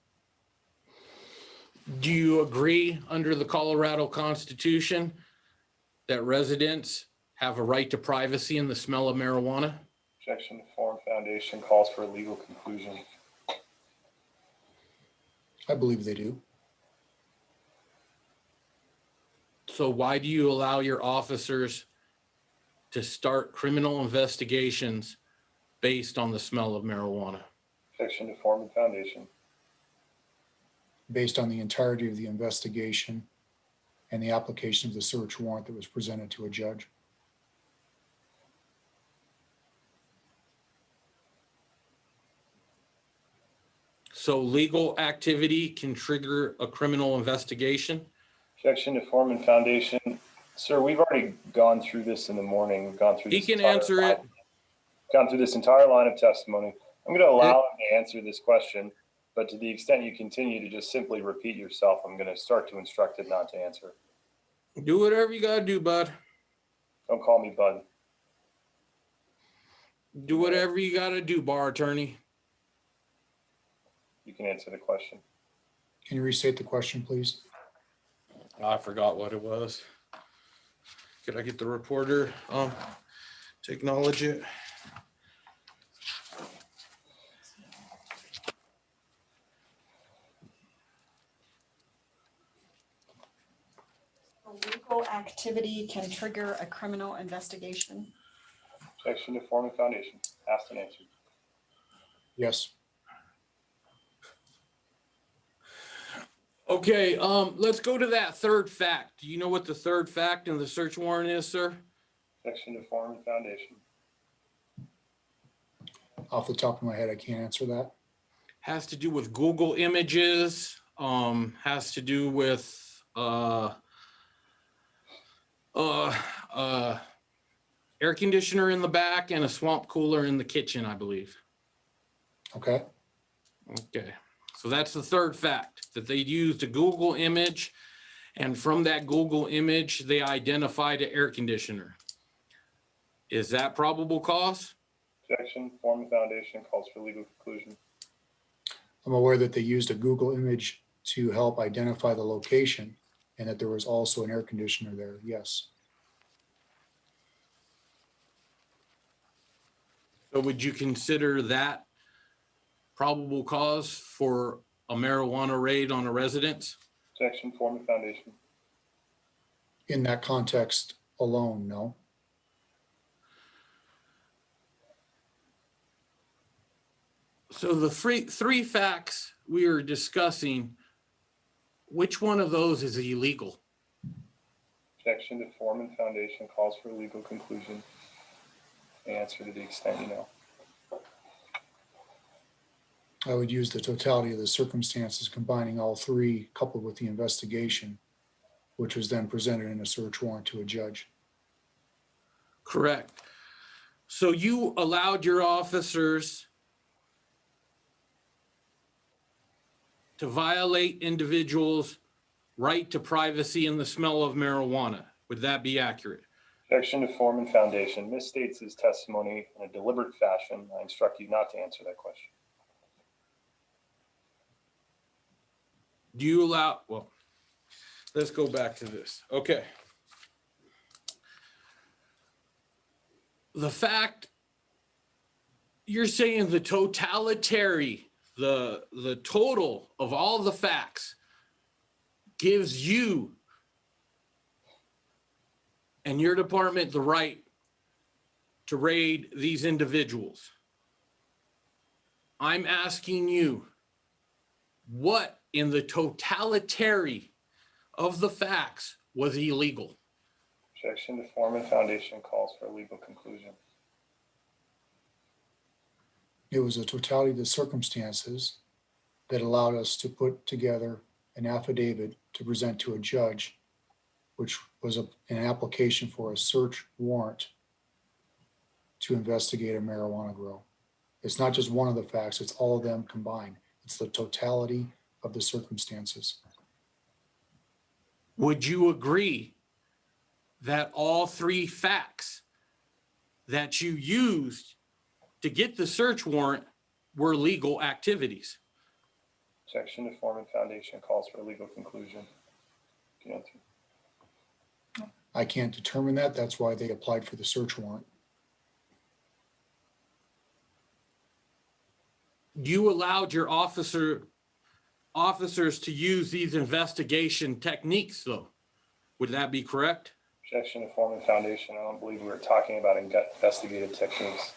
Do you agree under the Colorado Constitution that residents have a right to privacy in the smell of marijuana? Objection to form and foundation. Calls for legal conclusion. I believe they do. So why do you allow your officers to start criminal investigations based on the smell of marijuana? Objection to form and foundation. Based on the entirety of the investigation and the application of the search warrant that was presented to a judge. So legal activity can trigger a criminal investigation? Objection to form and foundation. Sir, we've already gone through this in the morning. We've gone through He this can entire answer line- it. Gone through this entire line of testimony. I'm going to allow him to answer this question, but to the extent you continue to just simply repeat yourself, I'm going to start to instruct it not to answer. Do whatever you gotta do, bud. Don't call me bud. Do whatever you gotta do, bar attorney. You can answer the question. Can you restate the question, please? I forgot what it was. Could I get the reporter to acknowledge it? Legal activity can trigger a criminal investigation. Objection to form and foundation. Asked and answered. Yes. Okay, let's go to that third fact. Do you know what the third fact in the search warrant is, sir? Objection to form and foundation. Off the top of my head, I can't answer that. Has to do with Google Images, has to do with air conditioner in the back and a swamp cooler in the kitchen, I believe. Okay. Okay, So that's the third fact, that they used a Google image, and from that Google image, they identified an air conditioner. Is that probable cause? Objection, form and foundation calls for legal conclusion. I'm aware that they used a Google image to help identify the location and that there was also an air conditioner there, yes. So would you consider that probable cause for a marijuana raid on a residence? Objection, form and foundation. In that context alone, no. So the three facts we are discussing, which one of those is illegal? Objection to form and foundation calls for legal conclusion. Answer to the extent you know. I would use the totality of the circumstances combining all three coupled with the investigation, which was then presented in a search warrant to a judge. Correct. So you allowed your officers to violate individuals' right to privacy and the smell of marijuana. Would that be accurate? Objection to form and foundation misstates his testimony in a deliberate fashion. I instruct you not to answer that question. Do you allow, well, let's go back to this. Okay. The fact, you're saying the totality, the total of all the facts gives you and your department the right to raid these individuals. I'm asking you, what in the totality of the facts was illegal? Objection to form and foundation calls for a legal conclusion. It was a totality of the circumstances that allowed us to put together an affidavit to present to a judge, which was an application for a search warrant to investigate a marijuana grow. It's not just one of the facts, it's all of them combined. It's the totality of the circumstances. Would you agree that all three facts that you used to get the search warrant were legal activities? Objection to form and foundation calls for a legal conclusion. Can you answer? I can't determine that. That's why they applied for the search warrant. You allowed your officers to use these investigation techniques, though. Would that be correct? Objection to form and foundation. I don't believe we were talking about investigative techniques.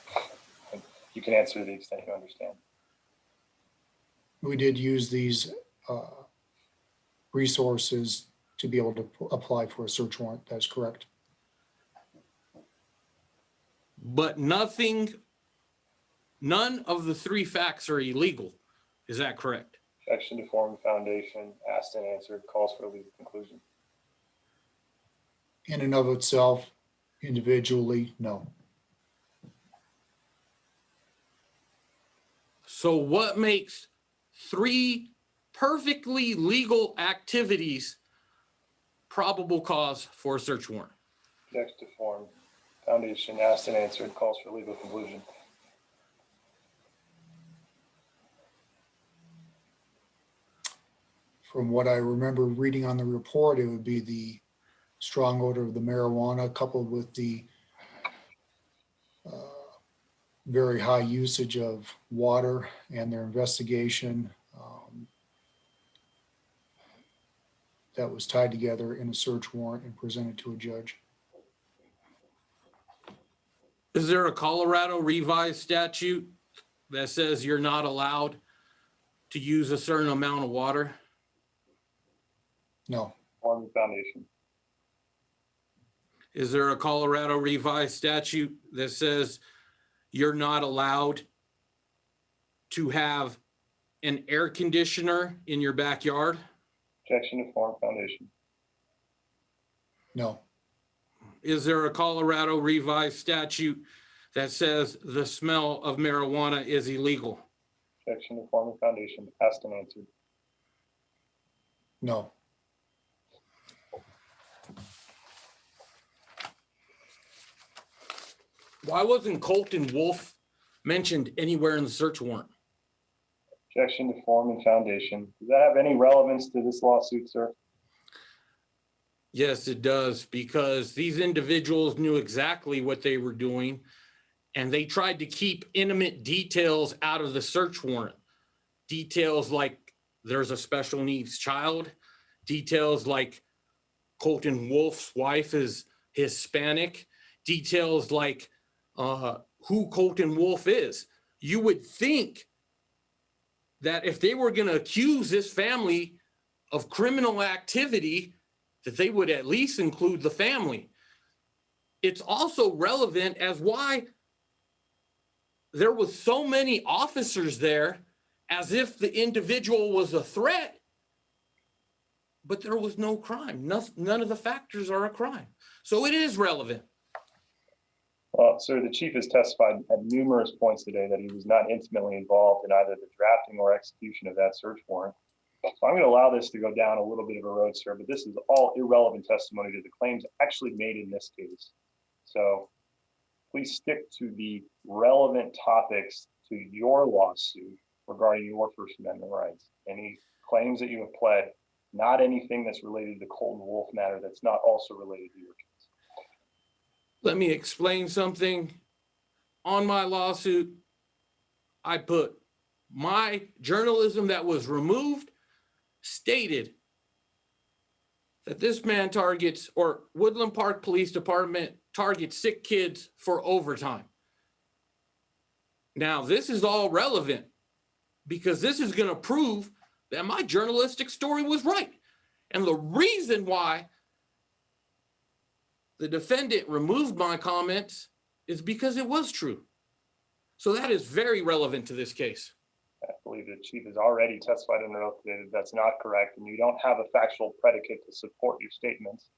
You can answer to the extent you understand. We did use these resources to be able to apply for a search warrant. That's correct. But none of the three facts are illegal. Is that correct? Objection to form and foundation, asked and answered, calls for a legal conclusion. In and of itself, individually, no. So what makes three perfectly legal activities probable cause for a search warrant? Objection to form, foundation, asked and answered, calls for legal conclusion. From what I remember reading on the report, it would be the strong odor of the marijuana coupled with the very high usage of water and their investigation that was tied together in a search warrant and presented to a judge. Is there a Colorado revised statute that says you're not allowed to use a certain amount of water? No, Form and foundation. Is there a Colorado revised statute that says you're not allowed to have an air conditioner in your backyard? Objection to form, foundation. no, Is there a Colorado revised statute that says the smell of marijuana is illegal? Objection to form and foundation, asked and answered. No. Why wasn't Colton Wolf mentioned anywhere in the search warrant? Objection to form and foundation. Does that have any relevance to this lawsuit, sir? Yes, it does, because these individuals knew exactly what they were doing, and they tried to keep intimate details out of the search warrant. Details like there's a special needs child, details like Colton Wolf's wife is Hispanic, details like who Colton Wolf is. You would think that if they were going to accuse this family of criminal activity, that they would at least include the family. It's also relevant as why there was so many officers there, as if the individual was a threat, but there was no crime. None of the factors are a crime. So it is relevant. Well, sir, the chief has testified at numerous points today that he was not intimately involved in either the drafting or execution of that search warrant. So I'm going to allow this to go down a little bit of a road, sir, but this is all irrelevant testimony to the claims actually made in this case. So please stick to the relevant topics to your lawsuit regarding your First Amendment rights. Any claims that you have pled, not anything that's related to the Colton Wolf matter that's not also related to your case. Let me explain something. On my lawsuit, I put my journalism that was removed stated that this man targets, or Woodland Park Police Department targets sick kids for overtime. Now, this is all relevant because this is going to prove that my journalistic story was right. And the reason why the defendant removed my comments is because it was true. So that is very relevant to this case. I believe the chief has already testified under oath today that that's not correct, and you don't have a factual predicate to support your statements.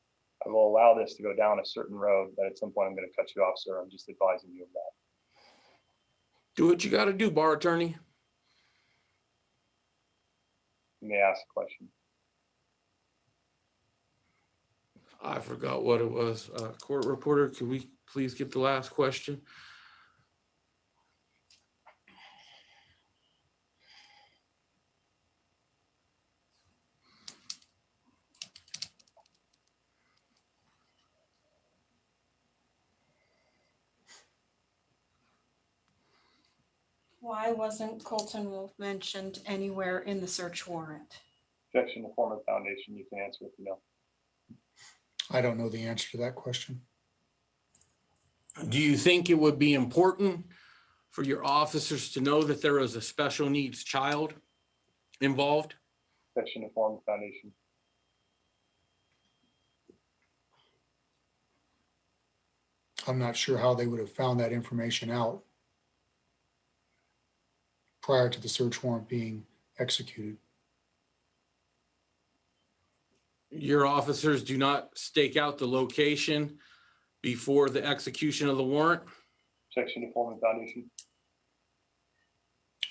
I will allow this to go down a certain road, but at some point I'm going to cut you off, sir. I'm just advising you of that. Do what you got to do, bar attorney. You may ask a question. I forgot what it was. Court reporter, could we please get the last question? Why wasn't Colton Wolf mentioned anywhere in the search warrant? Objection to form of foundation. You can answer if you know. I don't know the answer to that question. Do you think it would be important for your officers to know that there was a special needs child involved? Objection to form of foundation. I'm not sure how they would have found that information out prior to the search warrant being executed. Your officers do not stake out the location before the execution of the warrant? Objection to form of foundation.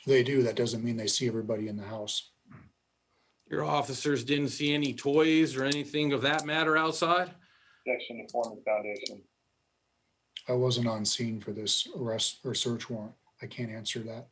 They do. That doesn't mean they see everybody in the house. Your officers didn't see any toys or anything of that matter outside? Objection to form of foundation. I wasn't on scene for this arrest or search warrant. I can't answer that.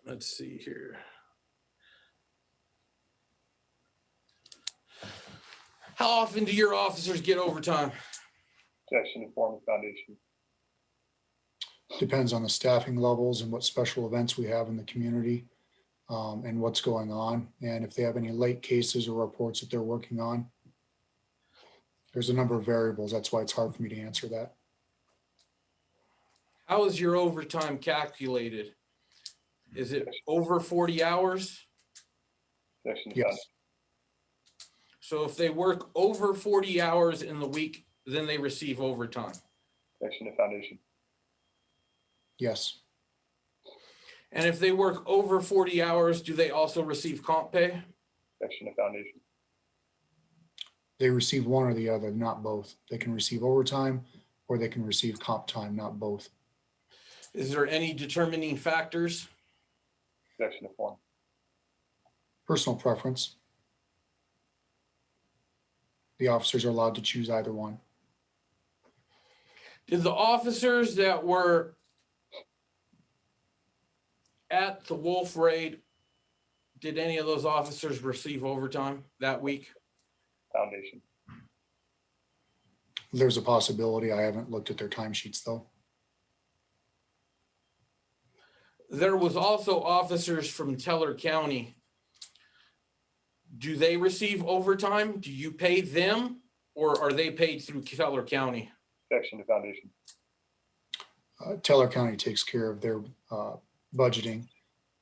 Let's see here. How often do your officers get overtime? Objection to form of foundation. Depends on the staffing levels and what special events we have in the community, and what's going on. And if they have any late cases or reports that they're working on. There's a number of variables. That's why it's hard for me to answer that. How is your overtime calculated? Is it over 40 hours? Objection to Yes. foundation. So if they work over 40 hours in the week, then they receive overtime. Objection to foundation. Yes, And if they work over 40 hours, do they also receive comp pay? Objection to foundation. they receive one or the other, not both. They can receive overtime or they can receive comp time, not both. Is there any determining factors? Objection to form. Personal preference. The officers are allowed to choose either one. Did the officers that were at the Wolf raid, did any of those officers receive overtime that week? Foundation. There's a possibility. I haven't looked at their timesheets though. There was also officers from Teller County. Do they receive overtime? Do you pay them or are they paid through Teller County? Objection to foundation. Teller County takes care of their budgeting.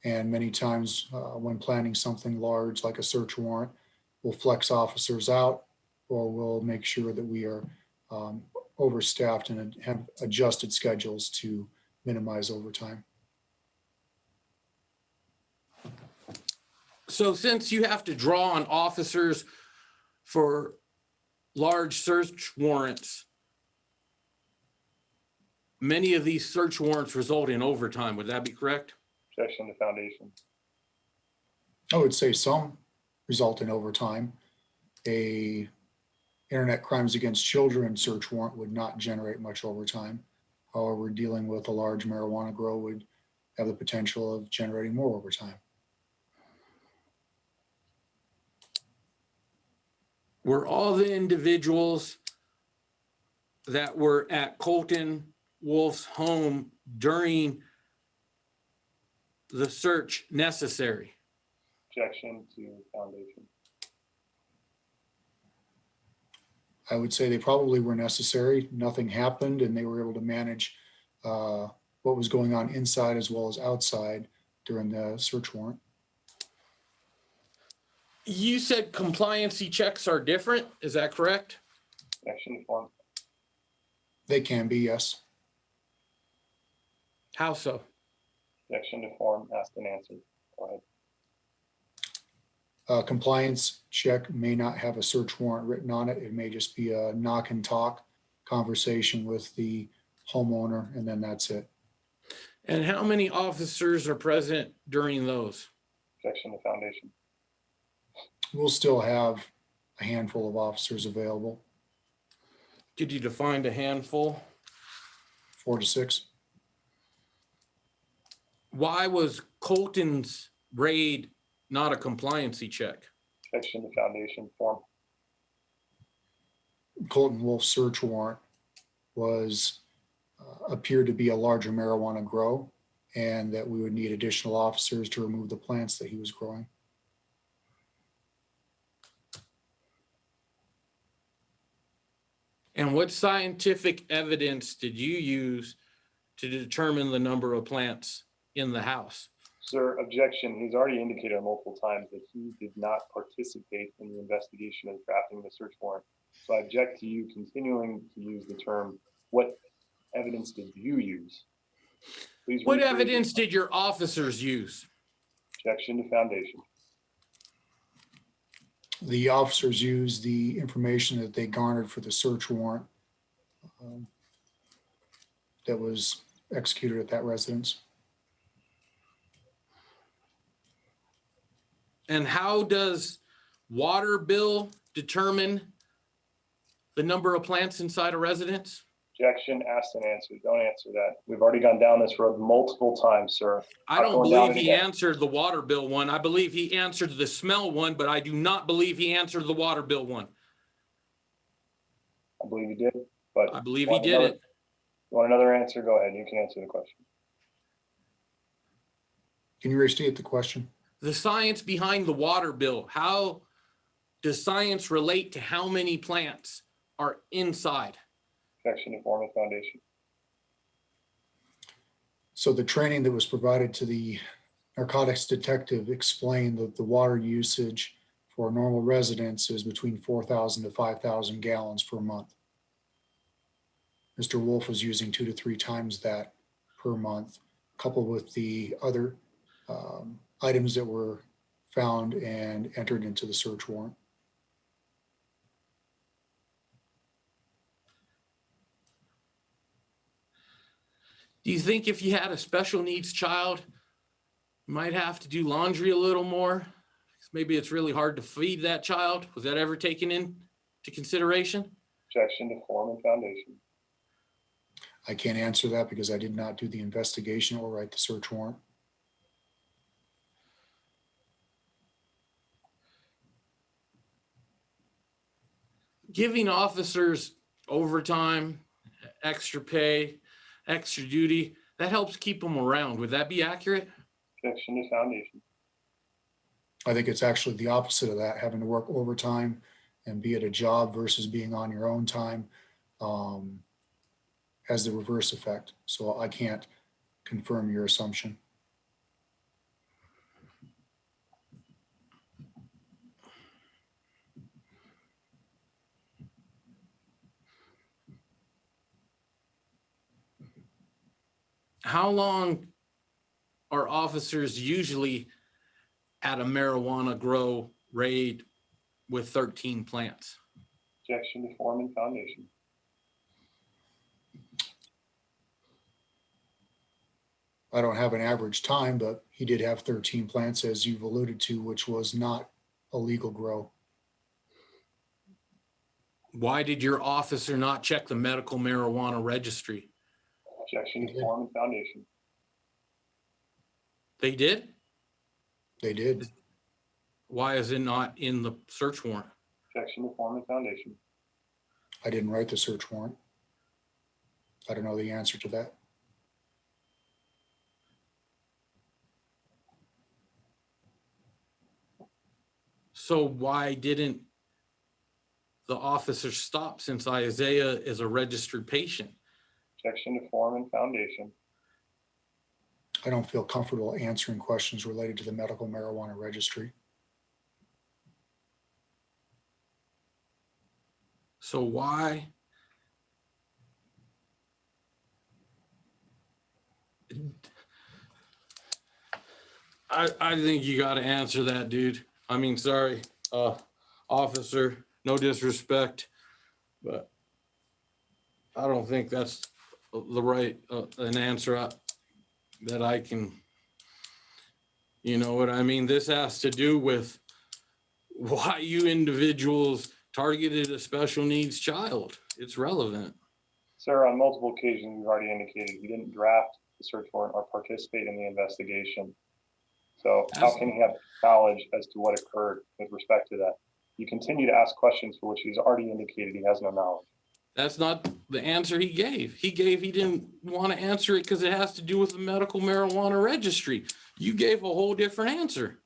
And many times when planning something large like a search warrant, we'll flex officers out or we'll make sure that we are overstaffed and have adjusted schedules to minimize overtime. So since you have to draw on officers for large search warrants, many of these search warrants result in overtime. Would that be correct? Objection to foundation. I would say some result in overtime. A internet crimes against children search warrant would not generate much overtime. However, dealing with a large marijuana grow would have the potential of generating more overtime. Were all the individuals that were at Colton Wolf's home during the search necessary? Objection to foundation. I would say they probably were necessary. Nothing happened and they were able to manage what was going on inside as well as outside during the search warrant. You said compliancy checks are different. Is that correct? Objection to form. They can be, yes. How so? Objection to form. Asked and answered. Go ahead. Compliance check may not have a search warrant written on it. It may just be a knock and talk conversation with the homeowner, and then that's it. And how many officers are present during those? Objection to foundation. We'll still have a handful of officers available, Did you define a handful? 4 to 6. Why was Colton's raid not a compliancy check? Objection to foundation form. Colton Wolf's search warrant was appeared to be a larger marijuana grow, and that we would need additional officers to remove the plants that he was growing. And what scientific evidence did you use to determine the number of plants in the house? Sir, objection. He's already indicated multiple times that he did not participate in the investigation and drafting the search warrant. So I object to you continuing to use the term, what evidence did you use? Please What rephrase evidence it. did your officers use? Objection to foundation. The officers used the information that they garnered for the search warrant that was executed at that residence. And how does water bill determine the number of plants inside a residence? Objection, asked and answered. Don't answer that. We've already gone down this road multiple times, sir. I don't going down believe it he again. answered the water bill one. I believe he answered the smell one, but I do not believe he answered the water bill one. I believe he did, but. I believe he Want did another- it. You want another answer? Go ahead. You can answer the question. Can you restate the question? The science behind the water bill, how does science relate to how many plants are inside? Objection to form and foundation. So the training that was provided to the narcotics detective explained that the water usage for a normal residence is between 4,000 to 5,000 gallons per month. Mr. Wolf was using 2 to 3 times that per month, coupled with the other items that were found and entered into the search warrant. Do you think if you had a special needs child, you might have to do laundry a little more? Maybe it's really hard to feed that child. Was that ever taken into consideration? Objection to form and foundation. I can't answer that because I did not do the investigation or write the search warrant. Giving officers overtime, extra pay, extra duty, that helps keep them around. Would that be accurate? Objection to foundation. I think it's actually the opposite of that, having to work overtime and be at a job versus being on your own time has the reverse effect. So I can't confirm your assumption. How long are officers usually at a marijuana grow raid with 13 plants? Objection to form and foundation. I don't have an average time, but he did have 13 plants, as you've alluded to, which was not a legal grow. Why did your officer not check the medical marijuana registry? Objection to form and foundation. They did? They did. Why is it not in the search warrant? Objection to form and foundation. I didn't write the search warrant. I don't know the answer to that. So why didn't the officer stop, since Isaiah is a registered patient? Objection to form and foundation. I don't feel comfortable answering questions related to the medical marijuana registry. So why? I think you got to answer that, dude. I mean, sorry, officer, no disrespect, but I don't think that's the right, an answer that I can, you know what I mean? This has to do with why you individuals targeted a special needs child. It's relevant. Sir, on multiple occasions, we've already indicated you didn't draft the search warrant or participate in the investigation. So how can he have knowledge as to what occurred with respect to that? You continue to ask questions for which he's already indicated he has no knowledge. That's not the answer he gave. He didn't want to answer it because it has to do with the medical marijuana registry. You gave a whole different answer.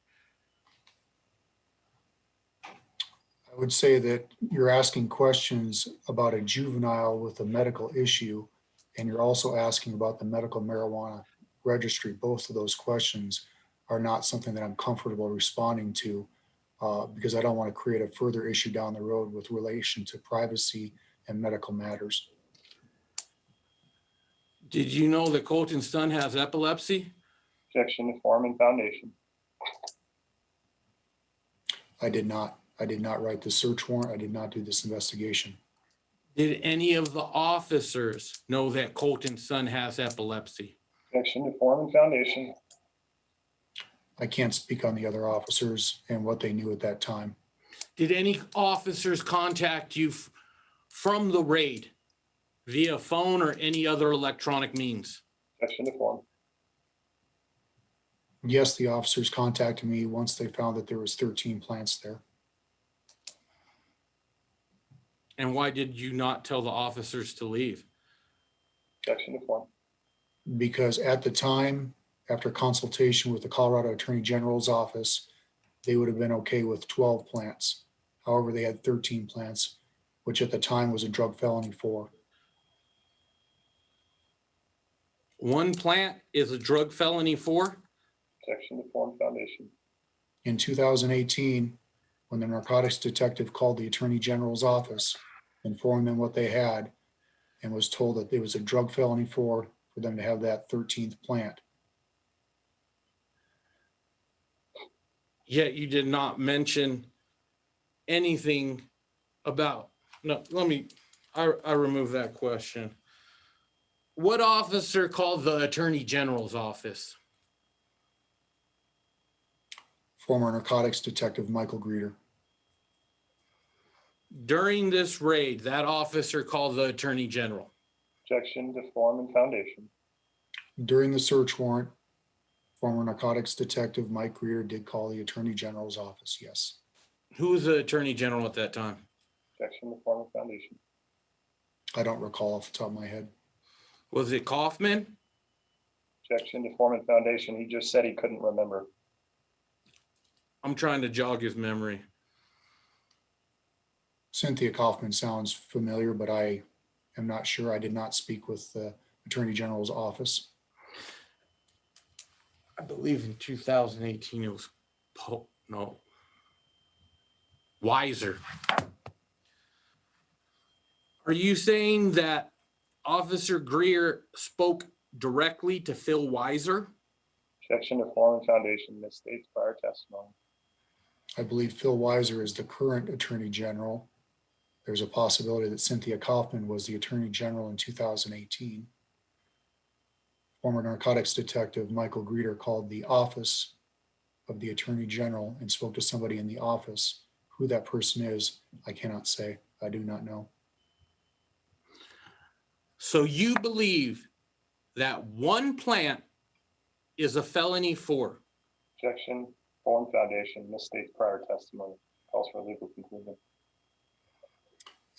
I would say that you're asking questions about a juvenile with a medical issue, and you're also asking about the medical marijuana registry. Both of those questions are not something that I'm comfortable responding to because I don't want to create a further issue down the road with relation to privacy and medical matters. Did you know that Colton's son has epilepsy? Objection to form and foundation. I did not write the search warrant. I did not do this investigation. Did any of the officers know that Colton's son has epilepsy? Objection to form and foundation. I can't speak on the other officers and what they knew at that time. Did any officers contact you from the raid via phone or any other electronic means? Objection to form. Yes, the officers contacted me once they found that there was 13 plants there. And why did you not tell the officers to leave? Objection to form. Because at the time, after consultation with the Colorado Attorney General's office, they would have been okay with 12 plants. However, they had 13 plants, which at the time was a drug felony 4. One plant is a drug felony 4? Objection to form foundation. In 2018, when the narcotics detective called the Attorney General's office, informed them what they had, and was told that it was a drug felony 4 for them to have that 13th plant. Yet you did not mention anything about, no, I remove that question. What officer called the Attorney General's office? Former narcotics detective Michael Greeter. During this raid, that officer called the Attorney General. Objection to form and foundation. During the search warrant, former narcotics detective Mike Greeter did call the Attorney General's office, yes. Who was the Attorney General at that time? Objection to form and foundation. I don't recall off the top of my head. Was it Kaufman? Objection to form and foundation. He just said he couldn't remember. I'm trying to jog his memory. Cynthia Kaufman sounds familiar, but I am not sure. I did not speak with the Attorney General's office. I believe in 2018 it was Weiser. Are you saying that Officer Greer spoke directly to Phil Weiser? Objection to form and foundation. Misstates prior testimony. I believe Phil Weiser is the current Attorney General. There's a possibility that Cynthia Kaufman was the Attorney General in 2018. Former narcotics detective Michael Greeter called the office of the Attorney General and spoke to somebody in the office. Who that person is, I cannot say. I do not know. So you believe that one plant is a felony for? Objection. Form foundation. Misstates prior testimony. Calls for a legal conclusion.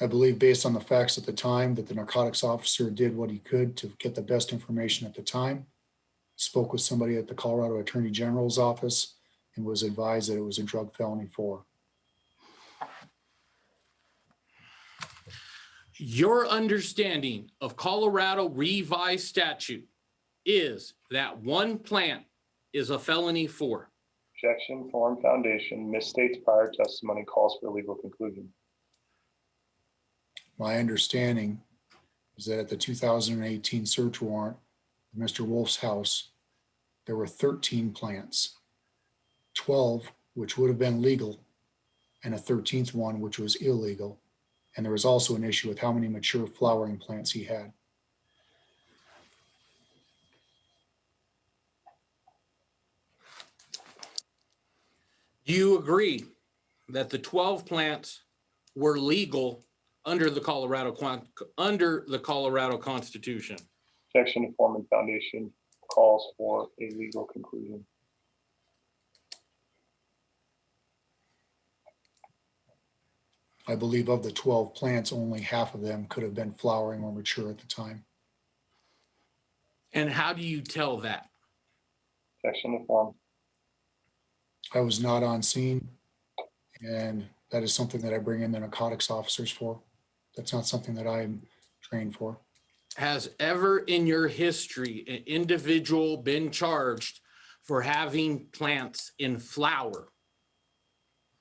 I believe based on the facts at the time that the narcotics officer did what he could to get the best information at the time, spoke with somebody at the Colorado Attorney General's office, and was advised that it was a drug felony for. Your understanding of Colorado revised statute is that one plant is a felony for? Objection. Form foundation. Misstates prior testimony. Calls for a legal conclusion. My understanding is that at the 2018 search warrant of Mr. Wolf's house, there were 13 plants, 12 which would have been legal, and a 13th one which was illegal. And there was also an issue with how many mature flowering plants he had. Do you agree that the 12 plants were legal under the Colorado Constitution? Objection to form and foundation. Calls for a legal conclusion. I believe of the 12 plants, only half of them could have been flowering or mature at the time. And how do you tell that? Objection to form. I was not on scene, and that is something that I bring in the narcotics officers for. That's not something that I'm trained for. Has ever in your history an individual been charged for having plants in flower?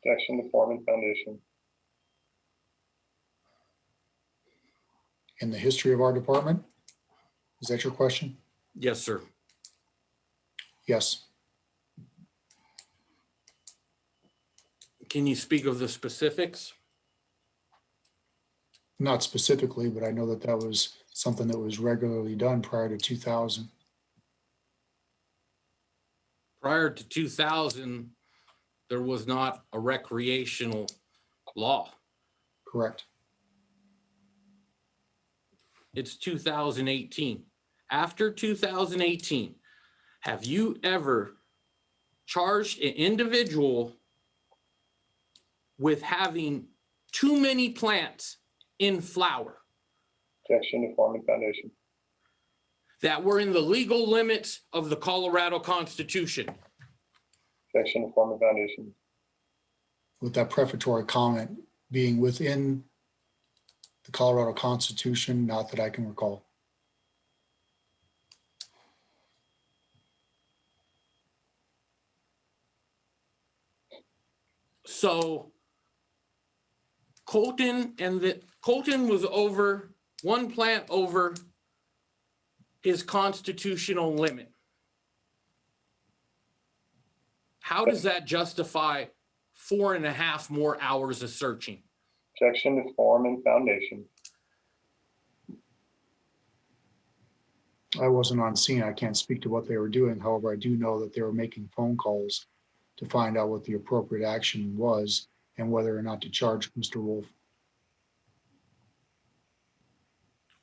Objection to form and foundation. In the history of our department? Is that your question? Yes, sir. Yes. Can you speak of the specifics? Not specifically, but I know that that was something that was regularly done prior to 2000. Prior to 2000, there was not a recreational law. Correct. It's 2018. After 2018, have you ever charged an individual with having too many plants in flower Objection to form and foundation. that were in the legal limits of the Colorado Constitution? Objection to form and foundation. With that prefatory comment being within the Colorado Constitution, not that I can recall. So Colton was over one plant over his constitutional limit. How does that justify 4.5 more hours of searching? Objection to form and foundation. I wasn't on scene. I can't speak to what they were doing. However, I do know that they were making phone calls to find out what the appropriate action was and whether or not to charge Mr. Wolf.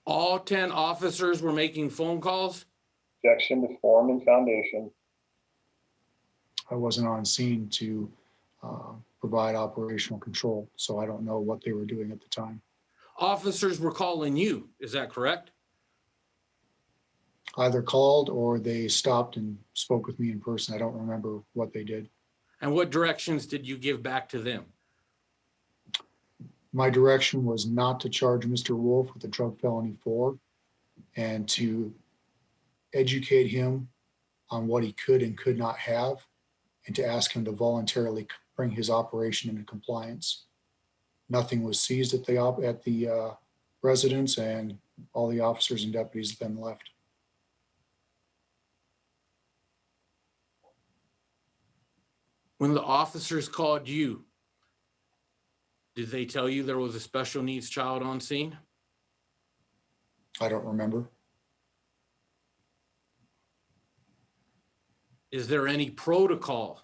All 10 officers were making phone calls? Objection to form and foundation. I wasn't on scene to provide operational control, so I don't know what they were doing at the time. Officers were calling you, is that correct? Either called or they stopped and spoke with me in person. I don't remember what they did. And what directions did you give back to them? My direction was not to charge Mr. Wolf with a drug felony 4 and to educate him on what he could and could not have, and to ask him to voluntarily bring his operation into compliance. Nothing was seized at the residence, and all the officers and deputies then left. When the officers called you, did they tell you there was a special needs child on scene? I don't remember. Is there any protocol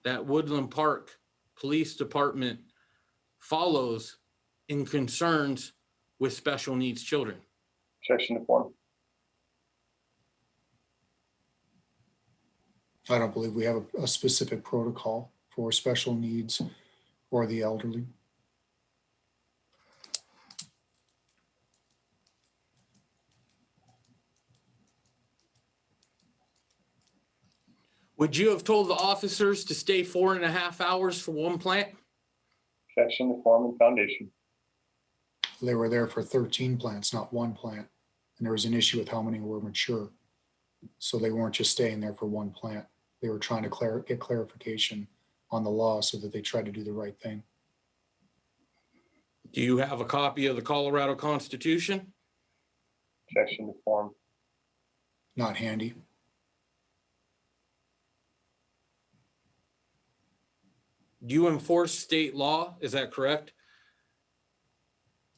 that Woodland Park Police Department follows in concerns with special needs children? Objection to form. I don't believe we have a specific protocol for special needs or the elderly. Would you have told the officers to stay 4.5 hours for one plant? Objection to form and foundation. They were there for 13 plants, not one plant. And there was an issue with how many were mature. So they weren't just staying there for one plant. They were trying to get clarification on the law so that they tried to do the right thing. Do you have a copy of the Colorado Constitution? Objection to form. Not handy. Do you enforce state law? Is that correct?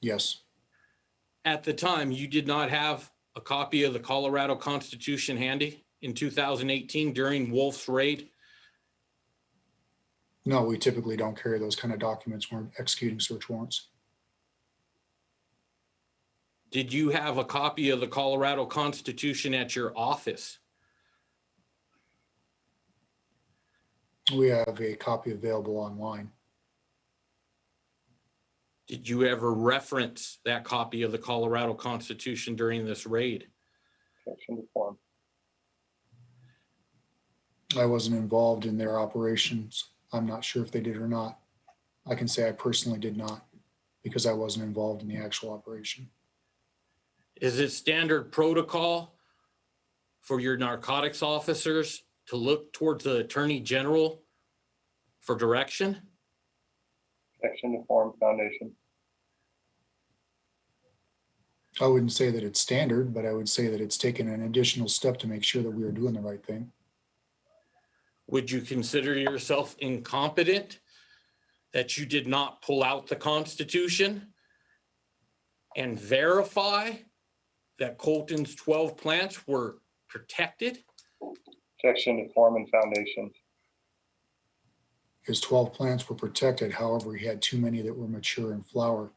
Yes, At the time, you did not have a copy of the Colorado Constitution handy in 2018 during Wolf's raid? no, we typically don't carry those kind of documents when we're executing search warrants. Did you have a copy of the Colorado Constitution at your office? We have a copy available online. Did you ever reference that copy of the Colorado Constitution during this raid? Objection to form. I wasn't involved in their operations. I'm not sure if they did or not. I can say I personally did not because I wasn't involved in the actual operation. Is it standard protocol for your narcotics officers to look towards the Attorney General for direction? Objection to form foundation. I wouldn't say that it's standard, but I would say that it's taken an additional step to make sure that we are doing the right thing. Would you consider yourself incompetent that you did not pull out the Constitution and verify that Colton's 12 plants were protected? Objection to form and foundation. His 12 plants were protected. However, he had too many that were mature and flower.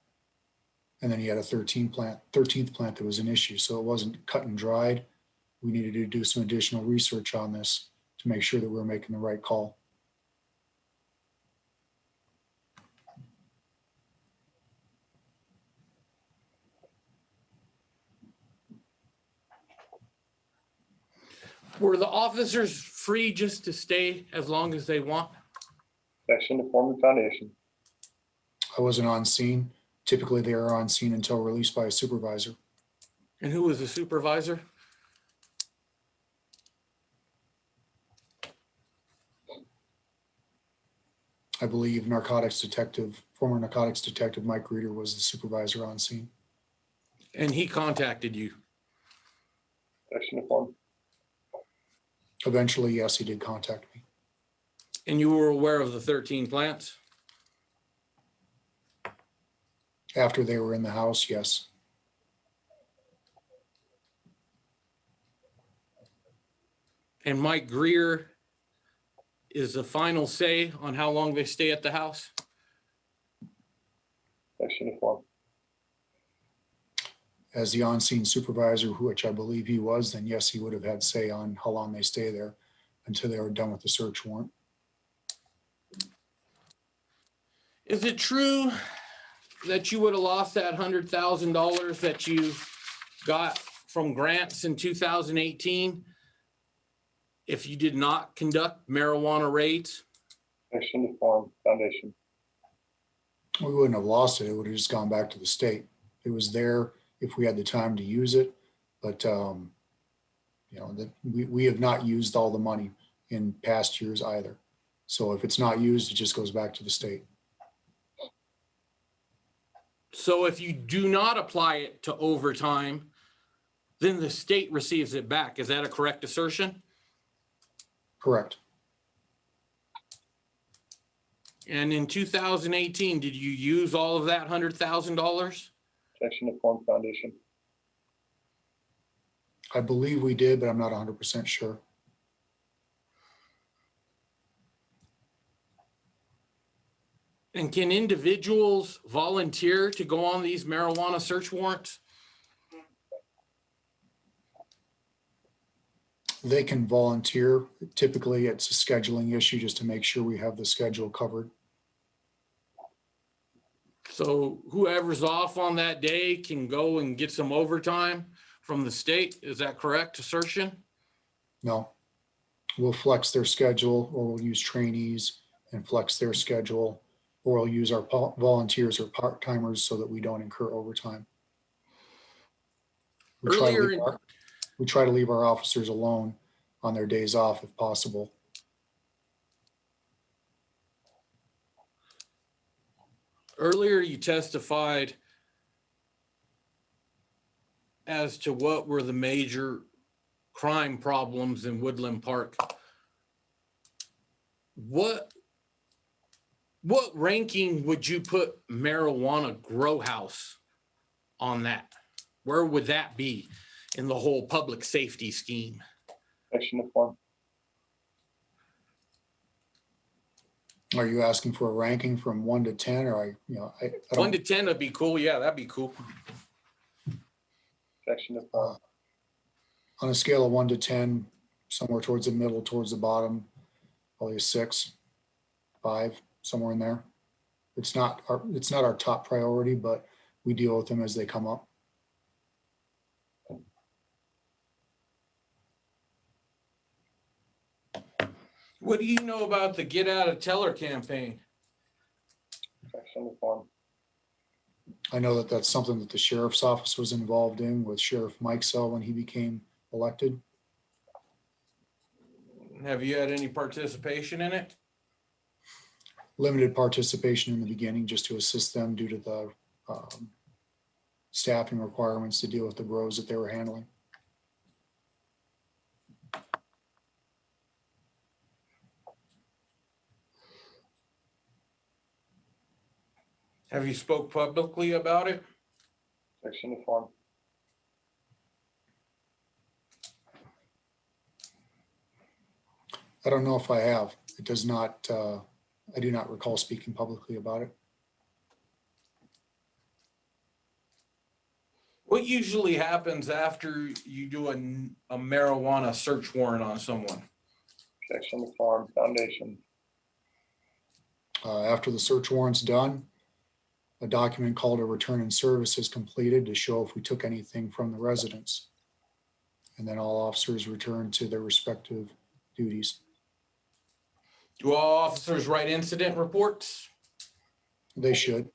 And then he had a 13th plant that was an issue. So it wasn't cut and dried. We needed to do some additional research on this to make sure that we're making the right call. Were the officers free just to stay as long as they want? Objection to form and foundation. I wasn't on scene. Typically, they are on scene until released by a supervisor. And who was the supervisor? I believe former narcotics detective Mike Reeder was the supervisor on scene. And he contacted you. Objection to form. Eventually, yes, he did contact me. And you were aware of the 13 plants? After they were in the house, yes. And Mike Greer is the final say on how long they stay at the house? Objection to form. As the on-scene supervisor, which I believe he was, then yes, he would have had say on how long they stay there until they were done with the search warrant. Is it true that you would have lost that $100,000 that you got from grants in 2018 if you did not conduct marijuana raids? Objection to form. Foundation. We wouldn't have lost it. It would have just gone back to the state. It was there if we had the time to use it, but we have not used all the money in past years either. So if it's not used, it just goes back to the state. So if you do not apply it to overtime, then the state receives it back. Is that a correct assertion? Correct. And in 2018, did you use all of that $100,000? Objection to form. Foundation. I believe we did, but I'm not 100% sure. And can individuals volunteer to go on these marijuana search warrants? They can volunteer. Typically, it's a scheduling issue just to make sure we have the schedule covered. So whoever's off on that day can go and get some overtime from the state. Is that correct assertion? No. We'll flex their schedule, or we'll use trainees and flex their schedule, or we'll use our volunteers or part-timers so that we don't incur overtime. We try to leave our officers alone on their days off if possible. Earlier, you testified as to what were the major crime problems in Woodland Park. What ranking would you put marijuana grow house on that? Where would that be in the whole public safety scheme? Objection to form. Are you asking for a ranking from 1 to 10, or I don't, 1 to 10 would be cool. Yeah, that'd be cool. Objection to form. on a scale of 1 to 10, somewhere towards the middle, towards the bottom, probably a 6, 5, somewhere in there. It's not our top priority, but we deal with them as they come up. What do you know about the Get Out of Teller campaign? Objection to form. I know that that's something that the sheriff's office was involved in with Sheriff Mike Sell when he became elected. Have you had any participation in it? Limited participation in the beginning just to assist them due to the staffing requirements to deal with the rows that they were handling. Have you spoke publicly about it? Objection to form. I don't know if I have. It does not, I do not recall speaking publicly about it. What usually happens after you do a marijuana search warrant on someone? Objection to form. Foundation. After the search warrant's done, a document called a return in service is completed to show if we took anything from the residents. And then all officers return to their respective duties. Do all officers write incident reports? They should.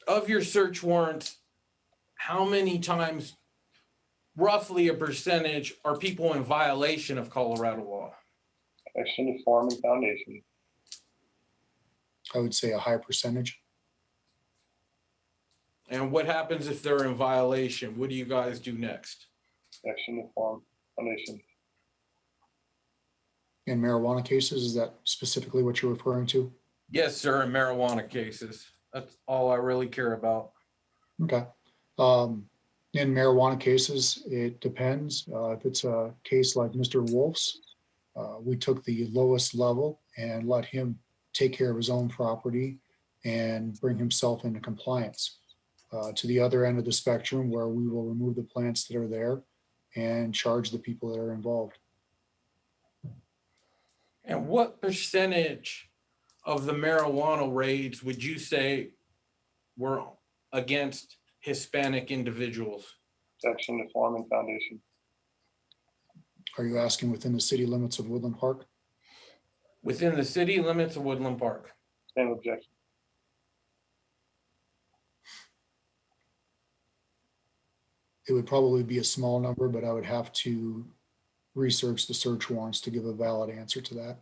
Of your search warrants, how many times, roughly a percentage, are people in violation of Colorado law? Objection to form and foundation. I would say a high percentage. And what happens if they're in violation? What do you guys do next? Objection to form, foundation. In marijuana cases, is that specifically what you're referring to? Yes, sir, in marijuana cases. That's all I really care about. Okay. In marijuana cases, it depends. If it's a case like Mr. Wolf's, we took the lowest level and let him take care of his own property and bring himself into compliance. To the other end of the spectrum, where we will remove the plants that are there and charge the people that are involved. And what percentage of the marijuana raids would you say were against Hispanic individuals? Objection to form and foundation. Are you asking within the city limits of Woodland Park? Within the city limits of Woodland Park? Same objection. It would probably be a small number, but I would have to research the search warrants to give a valid answer to that.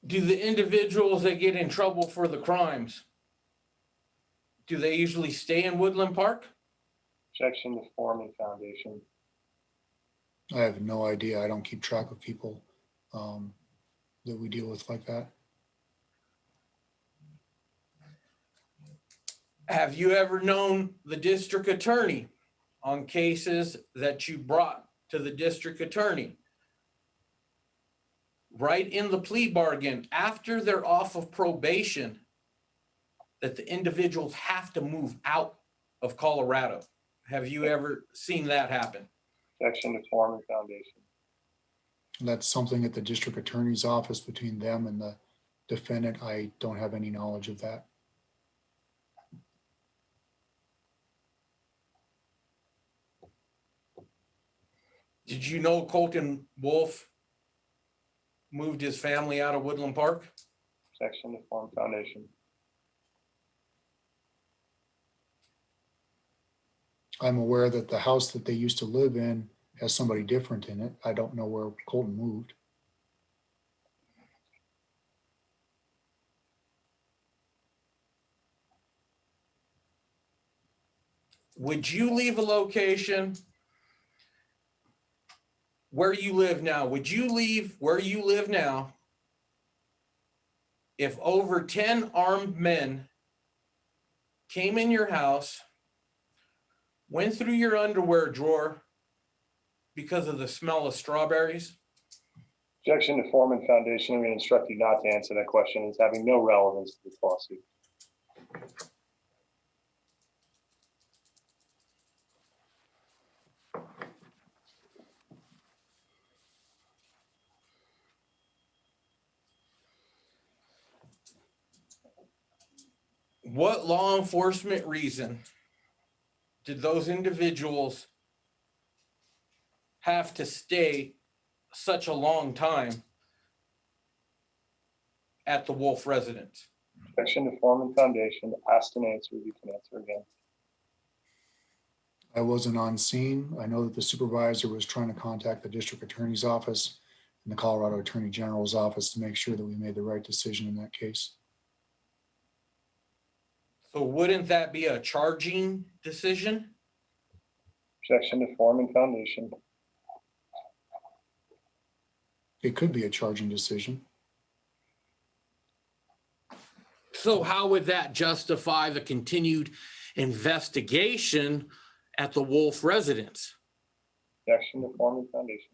Do the individuals that get in trouble for the crimes, do they usually stay in Woodland Park? Objection to form and foundation. I have no idea. I don't keep track of people that we deal with like that. Have you ever known the district attorney on cases that you brought to the district attorney? Right in the plea bargain, after they're off of probation, that the individuals have to move out of Colorado. Have you ever seen that happen? Objection to form and foundation. And that's something at the district attorney's office between them and the defendant. I don't have any knowledge of that. Did you know Colton Wolf moved his family out of Woodland Park? Objection to form and foundation. I'm aware that the house that they used to live in has somebody different in it. I don't know where Colton moved. Would you leave a location where you live now? Would you leave where you live now if over 10 armed men came in your house, went through your underwear drawer because of the smell of strawberries? Objection to form and foundation. I'm going to instruct you not to answer that question. It's having no relevance to this lawsuit. What law enforcement reason did those individuals have to stay such a long time at the Wolf residence? Objection to form and foundation. Asked and answered. You can answer again. I wasn't on scene. I know that the supervisor was trying to contact the district attorney's office and the Colorado Attorney General's office to make sure that we made the right decision in that case. So wouldn't that be a charging decision? Objection to form and foundation. It could be a charging decision. So how would that justify the continued investigation at the Wolf residence? Objection to form and foundation.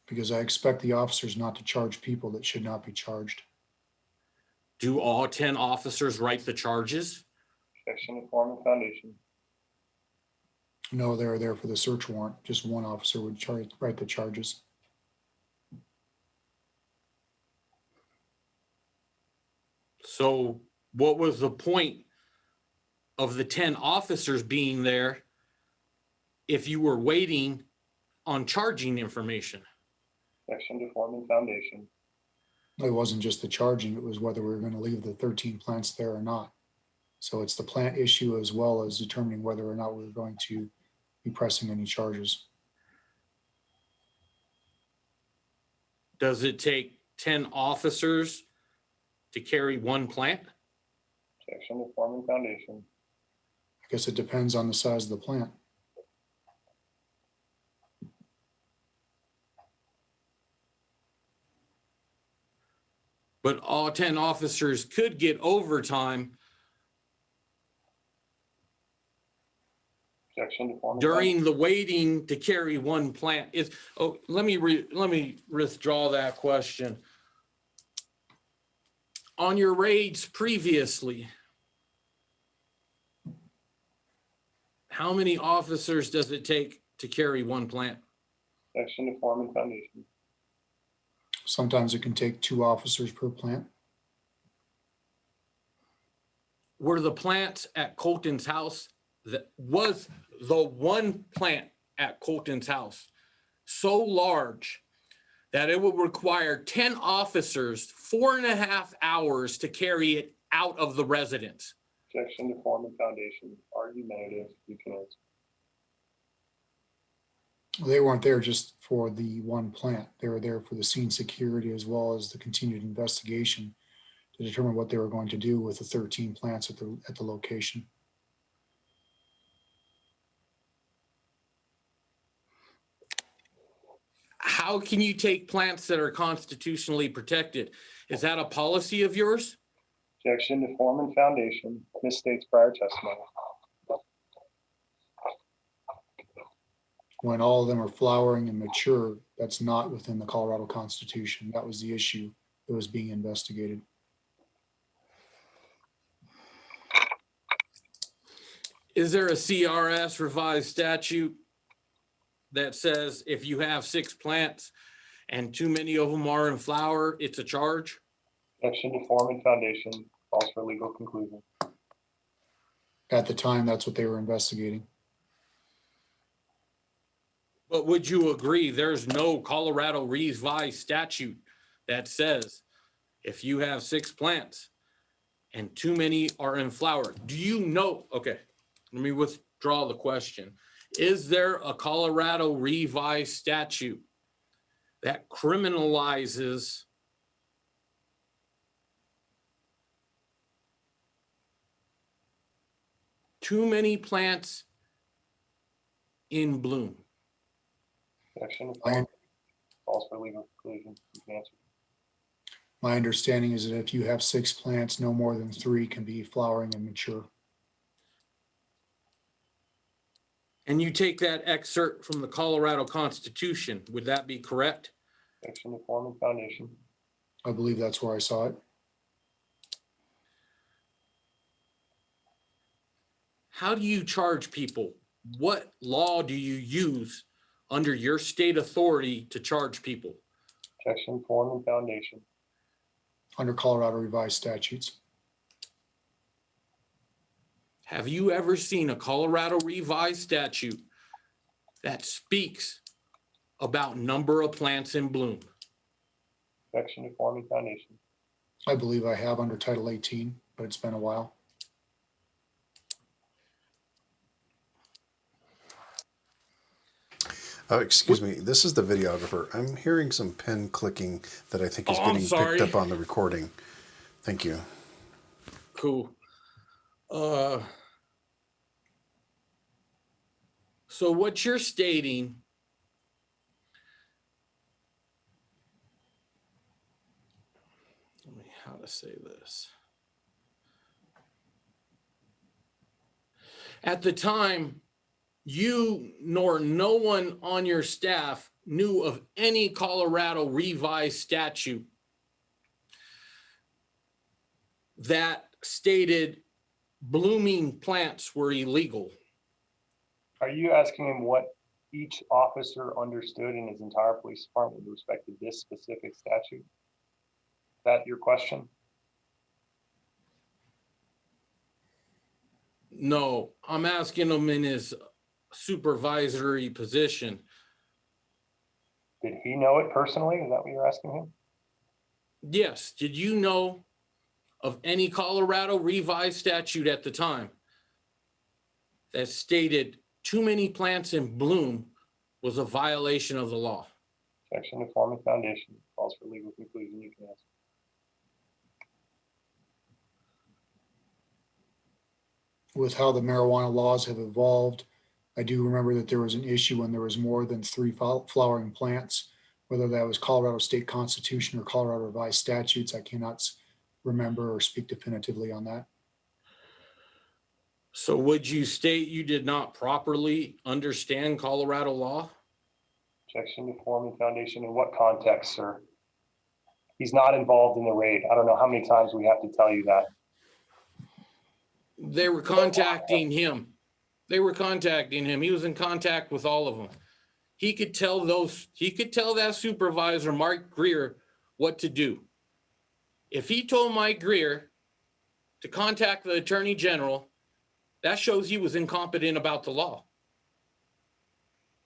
Because I expect the officers not to charge people that should not be charged. Do all 10 officers write the charges? Objection to form and foundation. No, they're there for the search warrant. Just one officer would write the charges. So what was the point of the 10 officers being there if you were waiting on charging information. Objection to form and foundation. It wasn't just the charging, it was whether we were going to leave the 13 plants there or not. So it's the plant issue as well as determining whether or not we're going to be pressing any charges. Does it take 10 officers to carry one plant? Objection to form and foundation. I guess it depends on the size of the plant. But all 10 officers could get overtime Objection to form and during the waiting to carry one plant. Let me withdraw that question. On your raids previously, how many officers does it take to carry one plant? Objection to form and foundation. Sometimes it can take 2 officers per plant. Were the plants at Colton's house, that was the one plant at Colton's house so large that it would require 10 officers 4.5 hours to carry it out of the residence? Objection to form and foundation. Argumentative. You can answer. They weren't there just for the one plant. They were there for the scene security as well as the continued investigation to determine what they were going to do with the 13 plants at the location. How can you take plants that are constitutionally protected? Is that a policy of yours? Objection to form and foundation. Misstates prior testimony. When all of them are flowering and mature, that's not within the Colorado Constitution. That was the issue that was being investigated. Is there a CRS revised statute that says if you have 6 plants and too many of them are in flower, it's a charge? Objection to form and foundation. Calls for legal conclusion. At the time, that's what they were investigating. But would you agree there's no Colorado revised statute that says if you have 6 plants and too many are in flower? Do you know? Okay, let me withdraw the question. Is there a Colorado revised statute that criminalizes too many plants in bloom? Objection to form. Calls for legal conclusion. You can answer. My understanding is that if you have 6 plants, no more than 3 can be flowering and mature. And you take that excerpt from the Colorado Constitution, would that be correct? Objection to form and foundation. I believe that's where I saw it. How do you charge people? What law do you use under your state authority to charge people? Objection to form and foundation. Under Colorado revised statutes. Have you ever seen a Colorado revised statute that speaks about number of plants in bloom? Objection to form and foundation. I believe I have under Title 18, but it's been a while. Excuse me, this is the videographer. I'm hearing some pen clicking that I think is I'm getting sorry. picked up on the recording. Thank you. Cool. So what you're stating, how to say this. At the time, you nor no one on your staff knew of any Colorado revised statute that stated blooming plants were illegal. Are you asking him what each officer understood in his entire police department with respect to this specific statute? Is that your question? No, I'm asking him in his supervisory position. Did he know it personally? Is that what you're asking him? Yes. Did you know of any Colorado revised statute at the time that stated too many plants in bloom was a violation of the law? Objection to form and foundation. Calls for legal conclusion. You can answer. With how the marijuana laws have evolved, I do remember that there was an issue when there was more than 3 flowering plants, whether that was Colorado State Constitution or Colorado Revised Statutes. I cannot remember or speak definitively on that. So would you state you did not properly understand Colorado law? Objection to form and foundation. In what context, sir? He's not involved in the raid. I don't know how many times we have to tell you that. They were contacting him. They were contacting him. He was in contact with all of them. He could tell that supervisor, Mark Greer, what to do. If he told Mike Greer to contact the Attorney General, that shows he was incompetent about the law.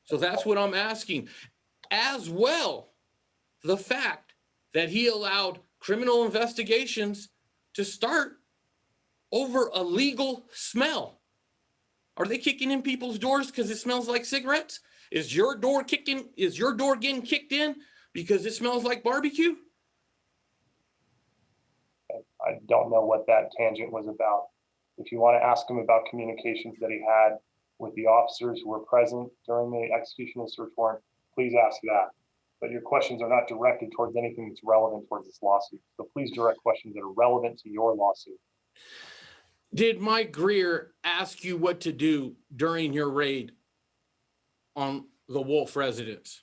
So that's what I'm asking. As well, the fact that he allowed criminal investigations to start over a legal smell. Are they kicking in people's doors because it smells like cigarettes? Is your door getting kicked in because it smells like barbecue? I don't know what that tangent was about. If you want to ask him about communications that he had with the officers who were present during the execution of the search warrant, please ask that. But your questions are not directed towards anything that's relevant towards this lawsuit. So please direct questions that are relevant to your lawsuit. Did Mike Greer ask you what to do during your raid on the Wolf residence?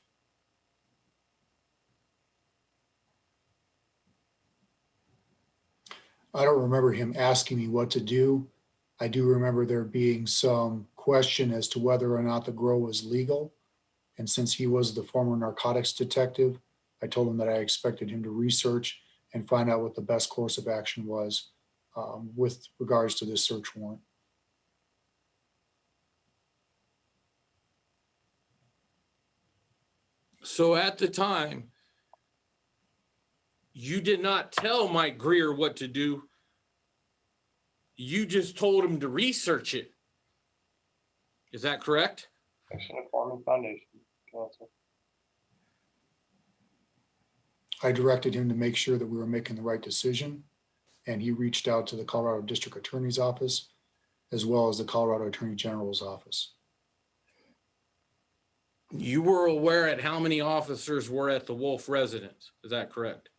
I don't remember him asking me what to do. I do remember there being some question as to whether or not the grow was legal. And since he was the former narcotics detective, I told him that I expected him to research and find out what the best course of action was with regards to this search warrant. So at the time, you did not tell Mike Greer what to do. You just told him to research it. Is that correct? Section of form and foundation. Answer. I directed him to make sure that we were making the right decision, and he reached out to the Colorado District Attorney's Office as well as the Colorado Attorney General's office. You were aware at how many officers were at the Wolf residence. Is that correct?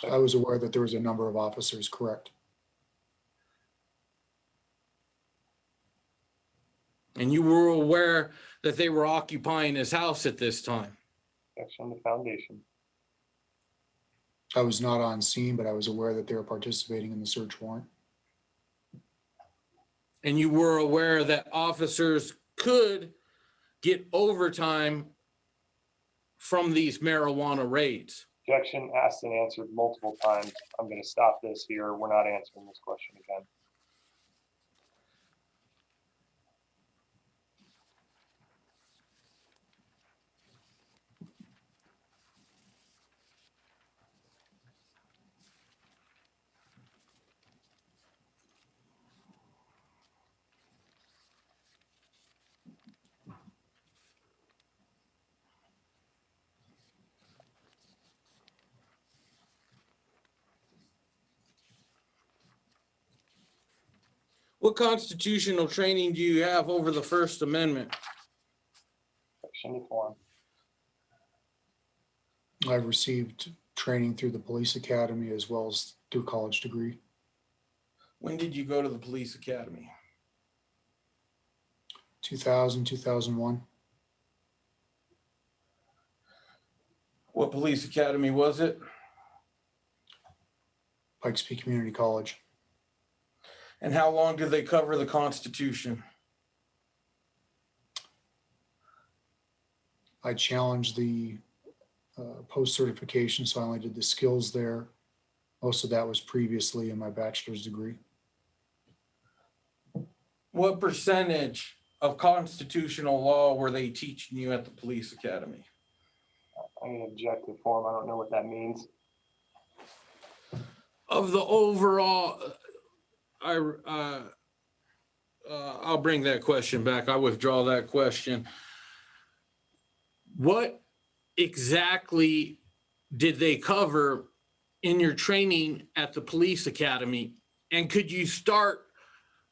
I was aware that there was a number of officers, correct? And you were aware that they were occupying his house at this time? Section of foundation. I was not on scene, but I was aware that they were participating in the search warrant. And you were aware that officers could get overtime from these marijuana raids? Objection asked and answered multiple times. I'm going to stop this here. We're not answering this question again. What constitutional training do you have over the First Amendment? Section of form. I've received training through the police academy as well as through college degree. When did you go to the police academy? 2000, 2001. What police academy was it? Pikes Peak Community College. And how long did they cover the Constitution? I challenged the post-certification, so I only did the skills there. Most of that was previously in my bachelor's degree. What percentage of constitutional law were they teaching you at the police academy? an objective form. I don't know what that means. Of the overall, I'll bring that question back. I withdraw that question. What exactly did they cover in your training at the police academy? And could you start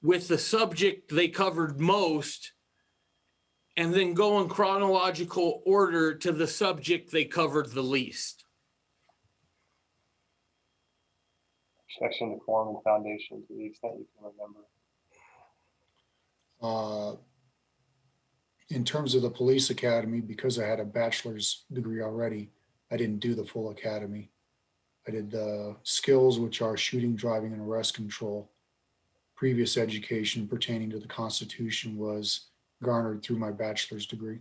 with the subject they covered most and then go in chronological order to the subject they covered the least? Objection to form and foundation to the extent you can remember. In terms of the police academy, because I had a bachelor's degree already, I didn't do the full academy. I did the skills, which are shooting, driving, and arrest control. Previous education pertaining to the Constitution was garnered through my bachelor's degree.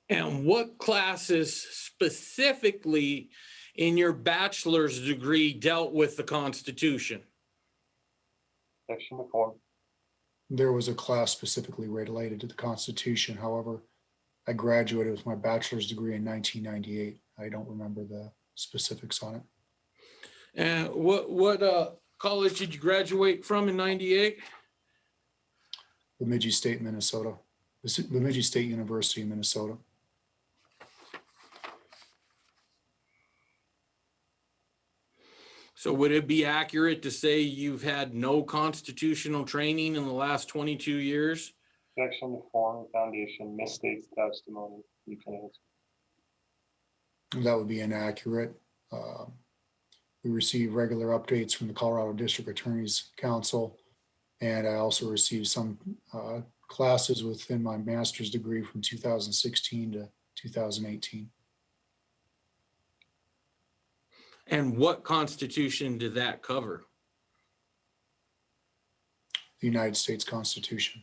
And what classes specifically in your bachelor's degree dealt with the Constitution? Objection to form. There was a class specifically related to the Constitution. However, I graduated with my bachelor's degree in 1998. I don't remember the specifics on it. And what college did you graduate from in 98? Bemidji State, Minnesota. Bemidji State University, Minnesota. So would it be accurate to say you've had no constitutional training in the last 22 years? Objection to form and foundation misstates testimony. You can answer. That would be inaccurate. We receive regular updates from the Colorado District Attorney's Council, and I also received some classes within my master's degree from 2016 to 2018. And what Constitution did that cover? The United States Constitution.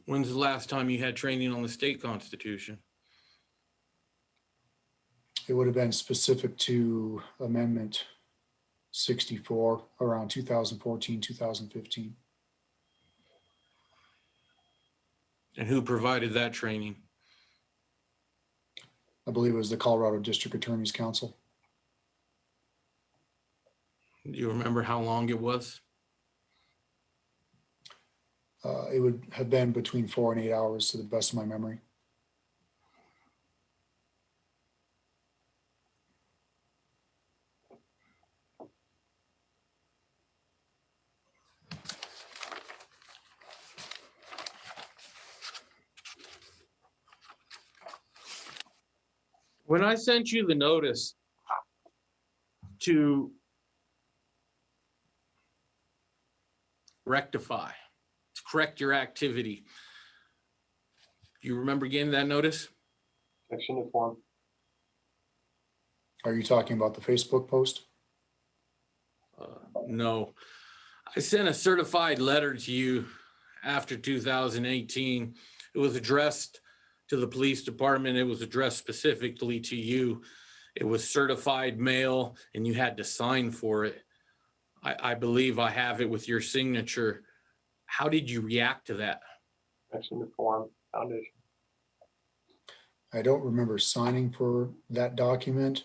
When's the last time you had training on the state constitution? It would have been specific to Amendment 64 around 2014, 2015. And who provided that training? I believe it was the Colorado District Attorney's Council. Do you remember how long it was? It would have been between 4 and 8 hours to the best of my memory. When I sent you the notice to rectify, to correct your activity, do you remember getting that notice? Objection to form. Are you talking about the Facebook post? No. I sent a certified letter to you after 2018. It was addressed to the police department. It was addressed specifically to you. It was certified mail and you had to sign for it. I believe I have it with your signature. How did you react to that? Objection to form, foundation. I don't remember signing for that document.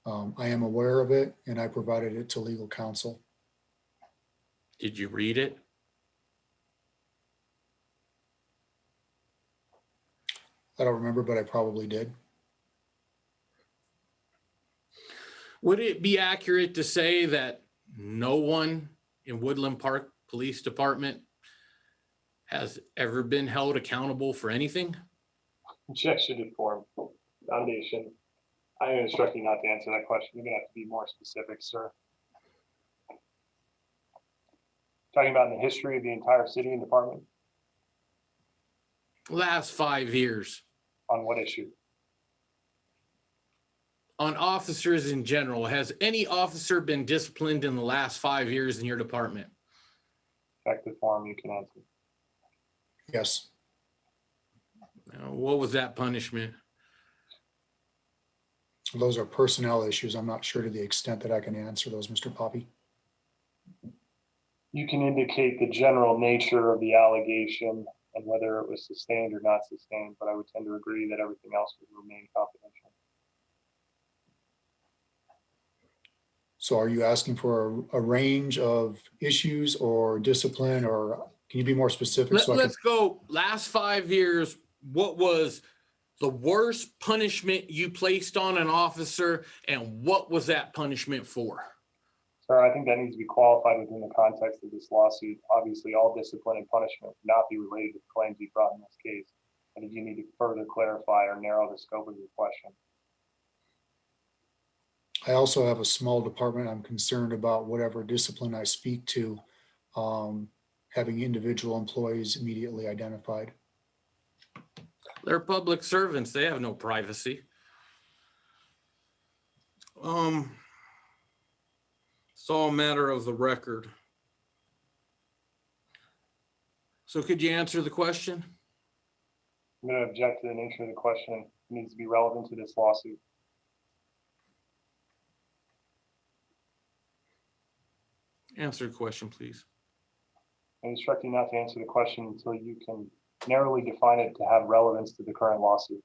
I am aware of it and I provided it to legal counsel. Did you read it? I don't remember, but I probably did. Would it be accurate to say that no one in Woodland Park Police Department has ever been held accountable for anything? Objection to form, foundation. I am instructing not to answer that question. You're gonna have to be more specific, sir. Talking about in the history of the entire city and department, Last 5 years. on what issue? On officers in general, has any officer been disciplined in the last 5 years in your department? Objective form, you can answer. Yes. What was that punishment? Those are personnel issues. I'm not sure to the extent that I can answer those, Mr. Poppy. You can indicate the general nature of the allegation and whether it was sustained or not sustained, but I would tend to agree that everything else would remain confidential. So are you asking for a range of issues or discipline, or can you be more specific? So I can, Let's go last 5 years. What was the worst punishment you placed on an officer, and what was that punishment for? Sir, I think that needs to be qualified within the context of this lawsuit. Obviously, all discipline and punishment would not be related to the claims you brought in this case. I think you need to further clarify or narrow the scope of your question. I also have a small department. I'm concerned about whatever discipline I speak to, having individual employees immediately identified. They're public servants. They have no privacy. It's all a matter of the record. So could you answer the question? I'm going to object to the nature of the question. It needs to be relevant to this lawsuit. Answer the question, please. I instruct you not to answer the question until you can narrowly define it to have relevance to the current lawsuit.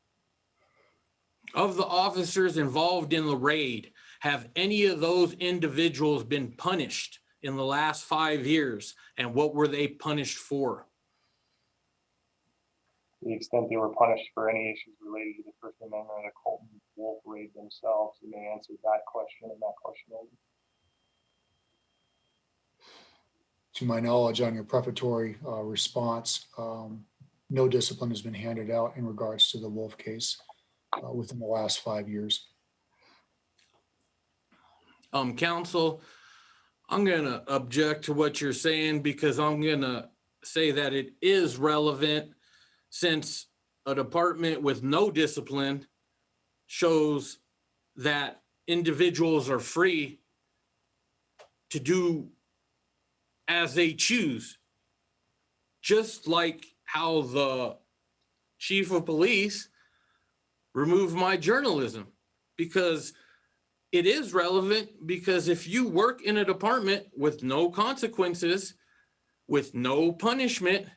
Of the officers involved in the raid, have any of those individuals been punished in the last 5 years? And what were they punished for? To the extent they were punished for any issues related to the First Amendment or the Colton Wolf raid themselves, you may answer that question and that question only. To my knowledge, on your prefatory response, no discipline has been handed out in regards to the Wolf case within the last 5 years. Counsel, I'm gonna object to what you're saying because I'm gonna say that it is relevant, since a department with no discipline shows that individuals are free to do as they choose. Just like how the chief of police removed my journalism, because it is relevant. Because if you work in a department with no consequences, with no punishment,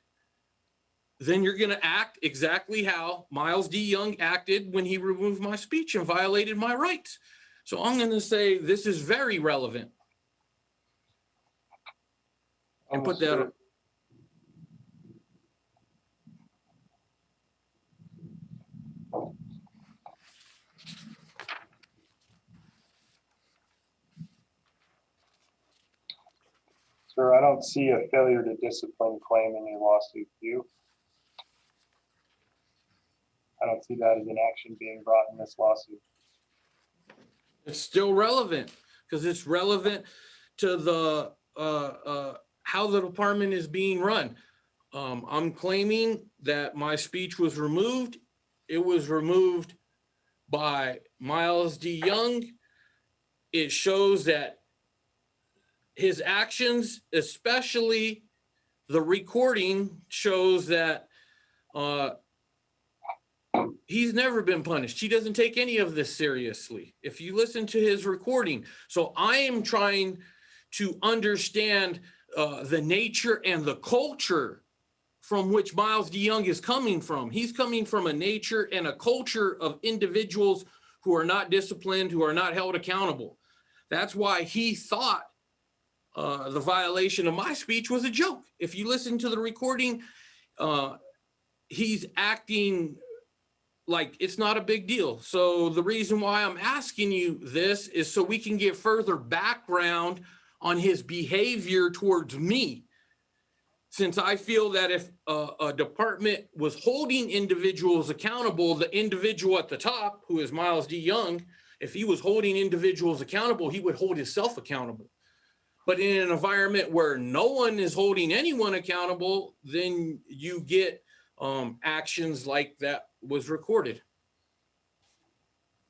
then you're going to act exactly how Miles D. Young acted when he removed my speech and violated my rights. So I'm going to say this is very relevant. And put that on. Sir, I don't see a failure to discipline claim in your lawsuit, do you? I don't see that as an action being brought in this lawsuit. It's still relevant because it's relevant to the how the department is being run. I'm claiming that my speech was removed. It was removed by Miles D. Young. It shows that his actions, especially the recording, shows that he's never been punished. He doesn't take any of this seriously. If you listen to his recording. So I am trying to understand the nature and the culture from which Miles D. Young is coming from. He's coming from a nature and a culture of individuals who are not disciplined, who are not held accountable. That's why he thought the violation of my speech was a joke. If you listen to the recording, he's acting like it's not a big deal. So the reason why I'm asking you this is so we can get further background on his behavior towards me. Since I feel that if a department was holding individuals accountable, the individual at the top, who is Miles D. Young, if he was holding individuals accountable, he would hold himself accountable. But in an environment where no one is holding anyone accountable, then you get actions like that was recorded.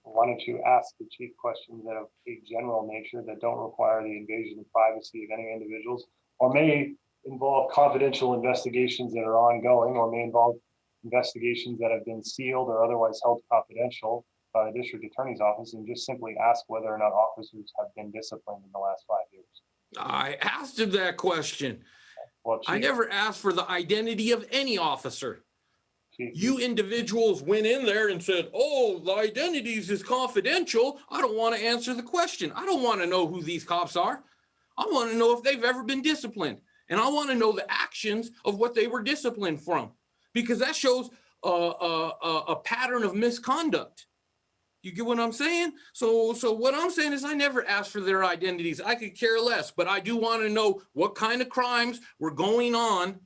Why don't you ask the chief questions that of a general nature that don't require the invasion of privacy of any individuals, or may involve confidential investigations that are ongoing, or may involve investigations that have been sealed or otherwise held confidential by the district attorney's office, and just simply ask whether or not officers have been disciplined in the last 5 years. I asked him that question. Well, I Chief, never asked for the identity of any officer. Chief, You individuals went in there and said, oh, the identities is confidential. I don't want to answer the question. I don't want to know who these cops are. I want to know if they've ever been disciplined. And I want to know the actions of what they were disciplined from, because that shows a pattern of misconduct. You get what I'm saying? So what I'm saying is I never asked for their identities. I could care less, but I do want to know what kind of crimes were going on,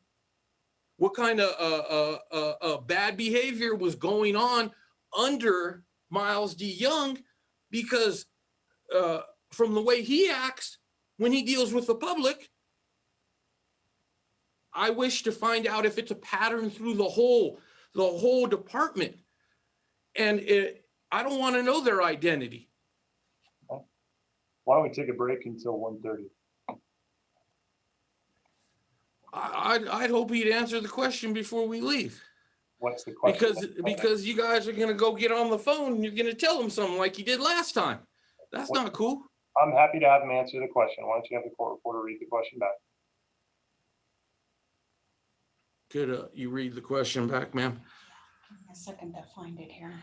what kind of bad behavior was going on under Miles D. Young, because from the way he acts when he deals with the public, I wish to find out if it's a pattern through the whole department. And I don't want to know their identity. why don't we take a break until 1:30? I'd hope he'd answer the question before we leave. What's the question? Because you guys are gonna go get on the phone and you're gonna tell him something like you did last time. That's not cool. I'm happy to have him answer the question. Why don't you have the court reporter read the question back? Could you read the question back, ma'am? A second to find it here.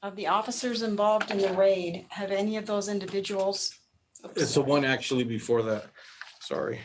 Of the officers involved in the raid, have any of those individuals? It's the one actually before that. Sorry.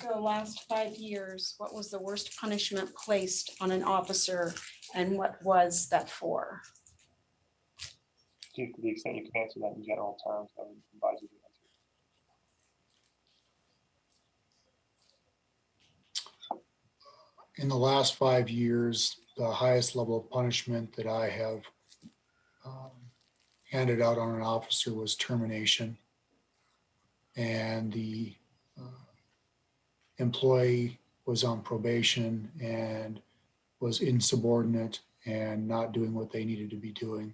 The last 5 years, what was the worst punishment placed on an officer and what was that for? Chief, to the extent you can answer that in general terms, I would advise you to answer. In the last 5 years, the highest level of punishment that I have handed out on an officer was termination. And the employee was on probation and was insubordinate and not doing what they needed to be doing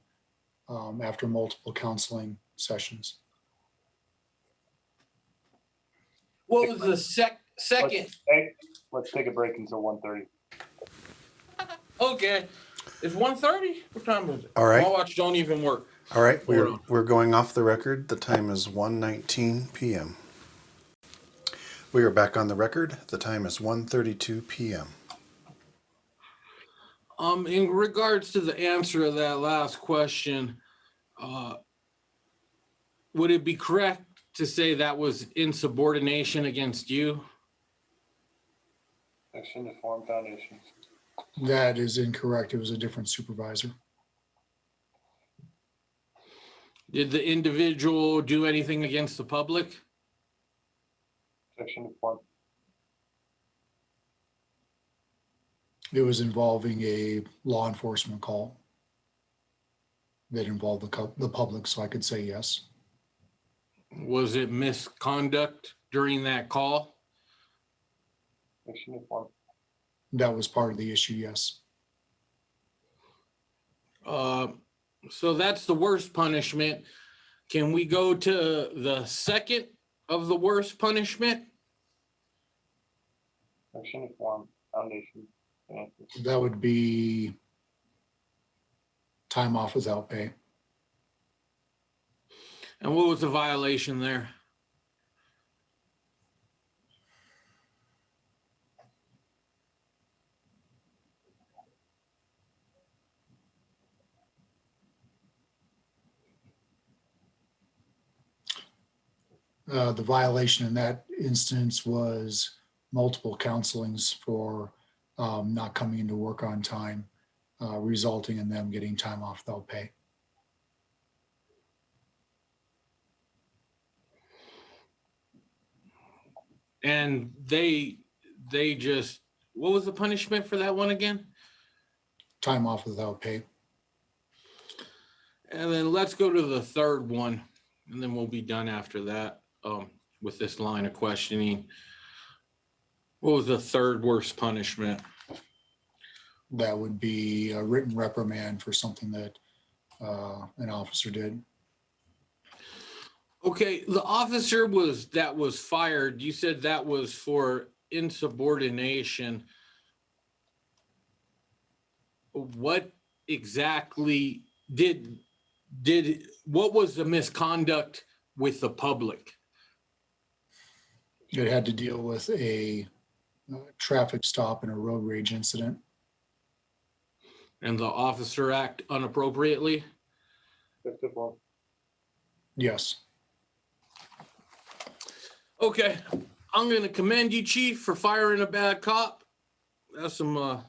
after multiple counseling sessions. What was the second? Let's take a break until 1:30. Okay. It's 1:30? What time is it? All right. My watch don't even work. All right, Hold on. we're going off the record. The time is 1:19 p.m. We are back on the record. The time is 1:32 p.m. In regards to the answer of that last question, would it be correct to say that was insubordination against you? Section to form foundation. That is incorrect. It was a different supervisor. Did the individual do anything against the public? Section to form. It was involving a law enforcement call that involved the public, so I could say yes. Was it misconduct during that call? Section to form. That was part of the issue, yes. So that's the worst punishment. Can we go to the second of the worst punishment? Section to form foundation. That would be time off without pay. And what was the violation there? The violation in that instance was multiple counselings for not coming into work on time, resulting in them getting time off without pay. And they just, what was the punishment for that one again? Time off without pay. And then let's go to the third one, and then we'll be done after that with this line of questioning. What was the third worst punishment? That would be a written reprimand for something that an officer did. Okay, the officer that was fired, you said that was for insubordination. What exactly what was the misconduct with the public? It had to deal with a traffic stop and a road rage incident. And the officer act inappropriately? Yes. Okay, I'm gonna commend you, Chief, for firing a bad cop. That's some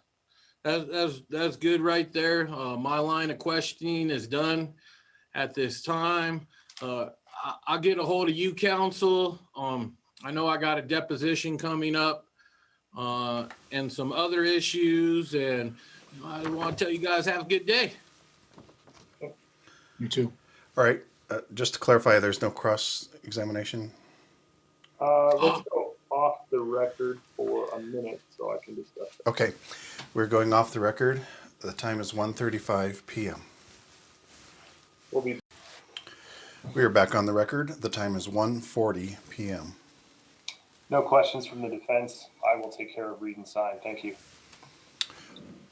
that's good right there. My line of questioning is done at this time. I'll get a hold of you, counsel. I know I got a deposition coming up and some other issues, and I want to tell you guys have a good day. You too. All right, just to clarify, there's no cross-examination? Let's go off the record for a minute so I can discuss it. Okay, we're going off the record. The time is 1:35 p.m. We are back on the record. The time is 1:40 p.m. No questions from the defense. I will take care of read and sign. Thank you.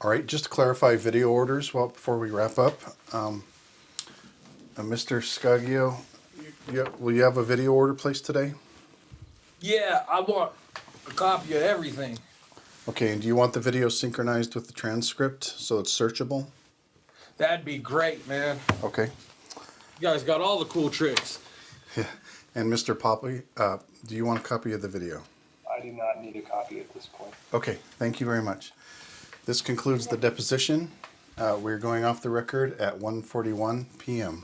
All right, just to clarify video orders before we wrap up. Mr. Scaggio, will you have a video order placed today? Yeah, I want a copy of everything. Okay, and do you want the video synchronized with the transcript so it's searchable? That'd be great, man. Okay. You guys got all the cool tricks. Yeah. And Mr. Poppy, do you want a copy of the video? I do not need a copy at this point. Okay, thank you very much. This concludes the deposition. We're going off the record at 1:41 p.m.